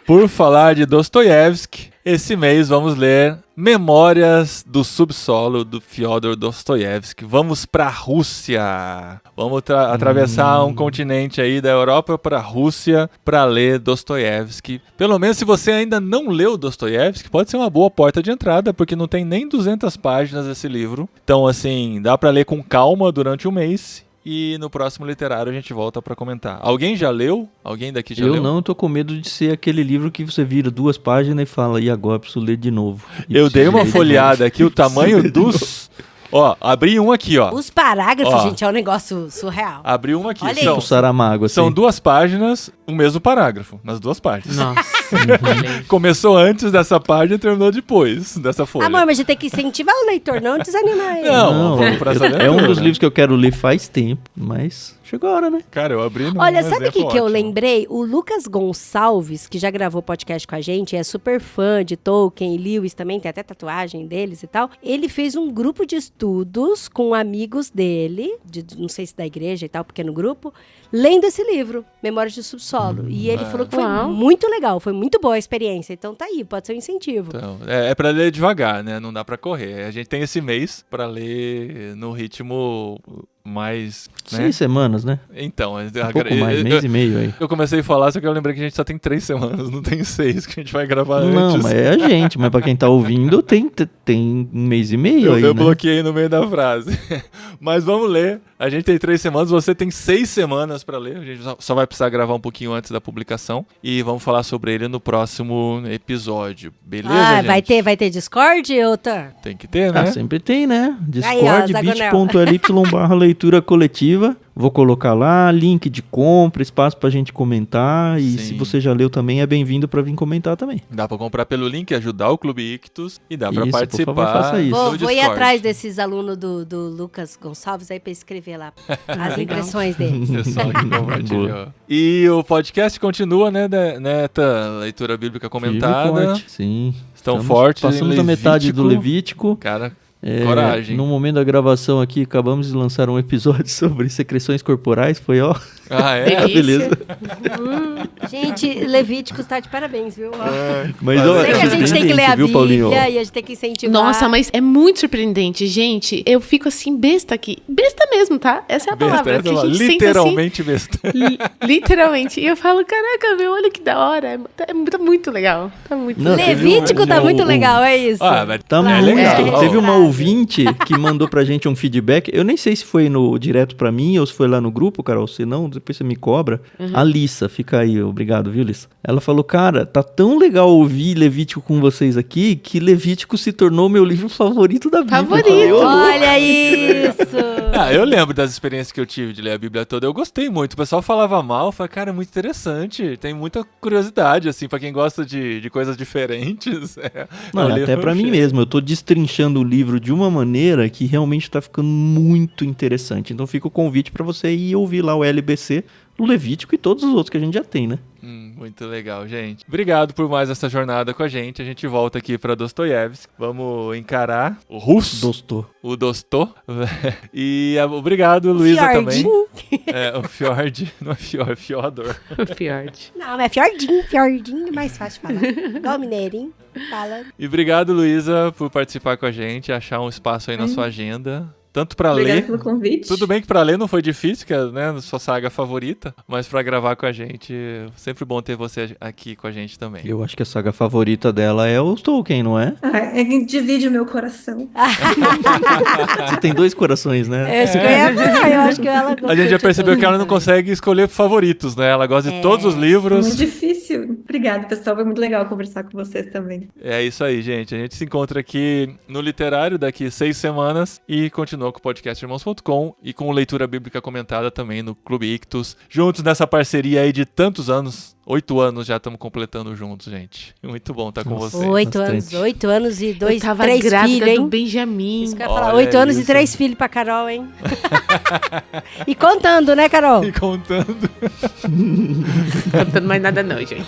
Por falar de Dostoiévski, esse mês vamos ler Memórias do Subsolo, do Fyodor Dostoiévski. Vamos pra Rússia. Vamos atravessar um continente aí da Europa pra Rússia pra ler Dostoiévski. Pelo menos se você ainda não leu Dostoiévski, pode ser uma boa porta de entrada, porque não tem nem 200 páginas esse livro. Então, assim, dá pra ler com calma durante um mês. E no próximo literário a gente volta pra comentar. Alguém já leu? Alguém daqui já leu? Eu não, tô com medo de ser aquele livro que você vira 2 páginas e fala, e agora preciso ler de novo. Eu dei uma folhada aqui, o tamanho dos... Ó, abri um aqui, ó. Os parágrafos, gente, é um negócio surreal. Abri um aqui. Olha Tipo Saramago, assim. São 2 páginas, o mesmo parágrafo, nas 2 páginas. Nossa. Começou antes dessa página e terminou depois dessa folha. Amor, mas a gente tem que incentivar o leitor, não desanimar ele. Não, vamos pra essa aventura, é um dos né? livros que eu quero ler faz tempo, mas chegou a hora, né? Cara, eu abri no Olha, sabe o que eu ótimo. lembrei? O Lucas Gonçalves, que já gravou podcast com a gente, é super fã de Tolkien e Lewis também, tem até tatuagem deles e tal. Ele fez um grupo de estudos com amigos dele, não sei se da igreja e tal, pequeno grupo, lendo esse livro, Memórias do Subsolo. E ele falou que foi muito legal, foi muito boa a experiência. Então tá aí, pode ser um incentivo. Então, é pra ler devagar, né? Não dá pra correr. A gente tem esse mês pra ler no ritmo mais... 6 semanas, né? Então... Um pouco mais, mês e meio aí. Eu comecei a falar, só que eu lembrei que a gente só tem 3 semanas, não tem 6, que a gente vai gravar Não, antes. mas é a gente, mas pra quem tá ouvindo, tem um mês e meio aí, Eu né? bloqueei no meio da frase. Mas vamos ler. A gente tem 3 semanas, você tem 6 semanas pra ler. A gente só vai precisar gravar um pouquinho antes da publicação. E vamos falar sobre ele no próximo episódio. Beleza, gente? Vai ter Discord, Outan? Tem que ter, né? Sempre tem, né? Aí, ó, Discord, Zagonel. bit.ly/leitura coletiva. Vou colocar lá, link de compra, espaço pra gente comentar. E Sim. se você já leu também, é bem-vindo pra vir comentar também. Dá pra comprar pelo link, ajudar o Clube Ictus. E dá pra Isso, por participar. favor, faça isso. no Vou ir Discord. atrás desses alunos do Lucas Gonçalves aí pra escrever lá as impressões dele. Pessoal que compartilhou. E o podcast continua, né, Neta? Leitura bíblica comentada. Firme e forte, sim. Estão fortes em Passamos da metade do Levítico. Cara, coragem. No momento da gravação aqui, acabamos de lançar um episódio sobre secreções corporais. Foi, ó. Ah, é? Beleza. Gente, Levítico está de parabéns, viu? Mas, Sei ó, Sei que a gente tem que ler a viu, Paulinho? Bíblia e a gente tem que incentivar. Nossa, mas é muito surpreendente, gente. Eu fico assim, besta aqui. Besta mesmo, tá? Essa é a palavra. Besta, que a gente literalmente besta. senta assim, literalmente. E eu falo, caraca, meu, olha que da hora. Tá muito legal. Tá muito Não, legal. Levítico tá muito legal, é isso. Ah, mas Tá é muito. legal. Teve uma ouvinte que mandou pra gente um feedback. Eu nem sei se foi direto pra mim ou se foi lá no grupo, Carol. Se não, depois você me cobra. A Lissa, fica aí. Obrigado, viu, Lissa? Ela falou, cara, tá tão legal ouvir Levítico com vocês aqui que Levítico se tornou meu livro favorito da Bíblia. Favorito. Eu falei, ô, louco. Olha isso! Ah, eu lembro das experiências que eu tive de ler a Bíblia toda. Eu gostei muito. O pessoal falava mal. Eu falei, cara, é muito interessante. Tem muita curiosidade, assim, pra quem gosta de coisas diferentes. Não, até pra mim mesmo. Eu tô destrinchando o livro de uma maneira que realmente tá ficando muito interessante. Então fica o convite pra você ir ouvir lá o LBC, o Levítico e todos os outros que a gente já tem, né? Muito legal, gente. Obrigado por mais essa jornada com a gente. A gente volta aqui pra Dostoiévski. Vamos encarar o russo. O Dostô. E obrigado, Luísa, também. O Fjord. Não é Fjord, é Fyodor. Fjord. Não, é Fjordinho é mais fácil de falar. Igual mineirinho, fala. E obrigado, Luísa, por participar com a gente, achar um espaço aí na sua agenda. Tanto pra Obrigada ler. pelo convite. Tudo bem que pra ler não foi difícil, que é, né, sua saga favorita, mas pra gravar com a gente, sempre bom ter você aqui com a gente também. Eu acho que a saga favorita dela é o Tolkien, não é? É que divide o meu coração. Você tem 2 corações, né? Eu acho que ela A gente já percebeu que ela não consegue escolher favoritos, né? Ela gosta de todos os livros. Muito difícil. Obrigada, pessoal. Foi muito legal conversar com vocês também. É isso aí, gente. A gente se encontra aqui no Literário daqui 6 semanas e continua com o podcast Irmãos.com e com leitura bíblica comentada também no Clube Ictus. Juntos nessa parceria aí de tantos anos. 8 anos já estamos completando juntos, gente. Muito bom estar com você. 8 anos e Eu tava 3 grávida filhos, hein? do Benjamin. Isso que eu ia falar, Olha 8 anos isso. e 3 filhos pra Carol, hein? E contando, né, Carol? E contando. Não tô contando mais nada não, gente.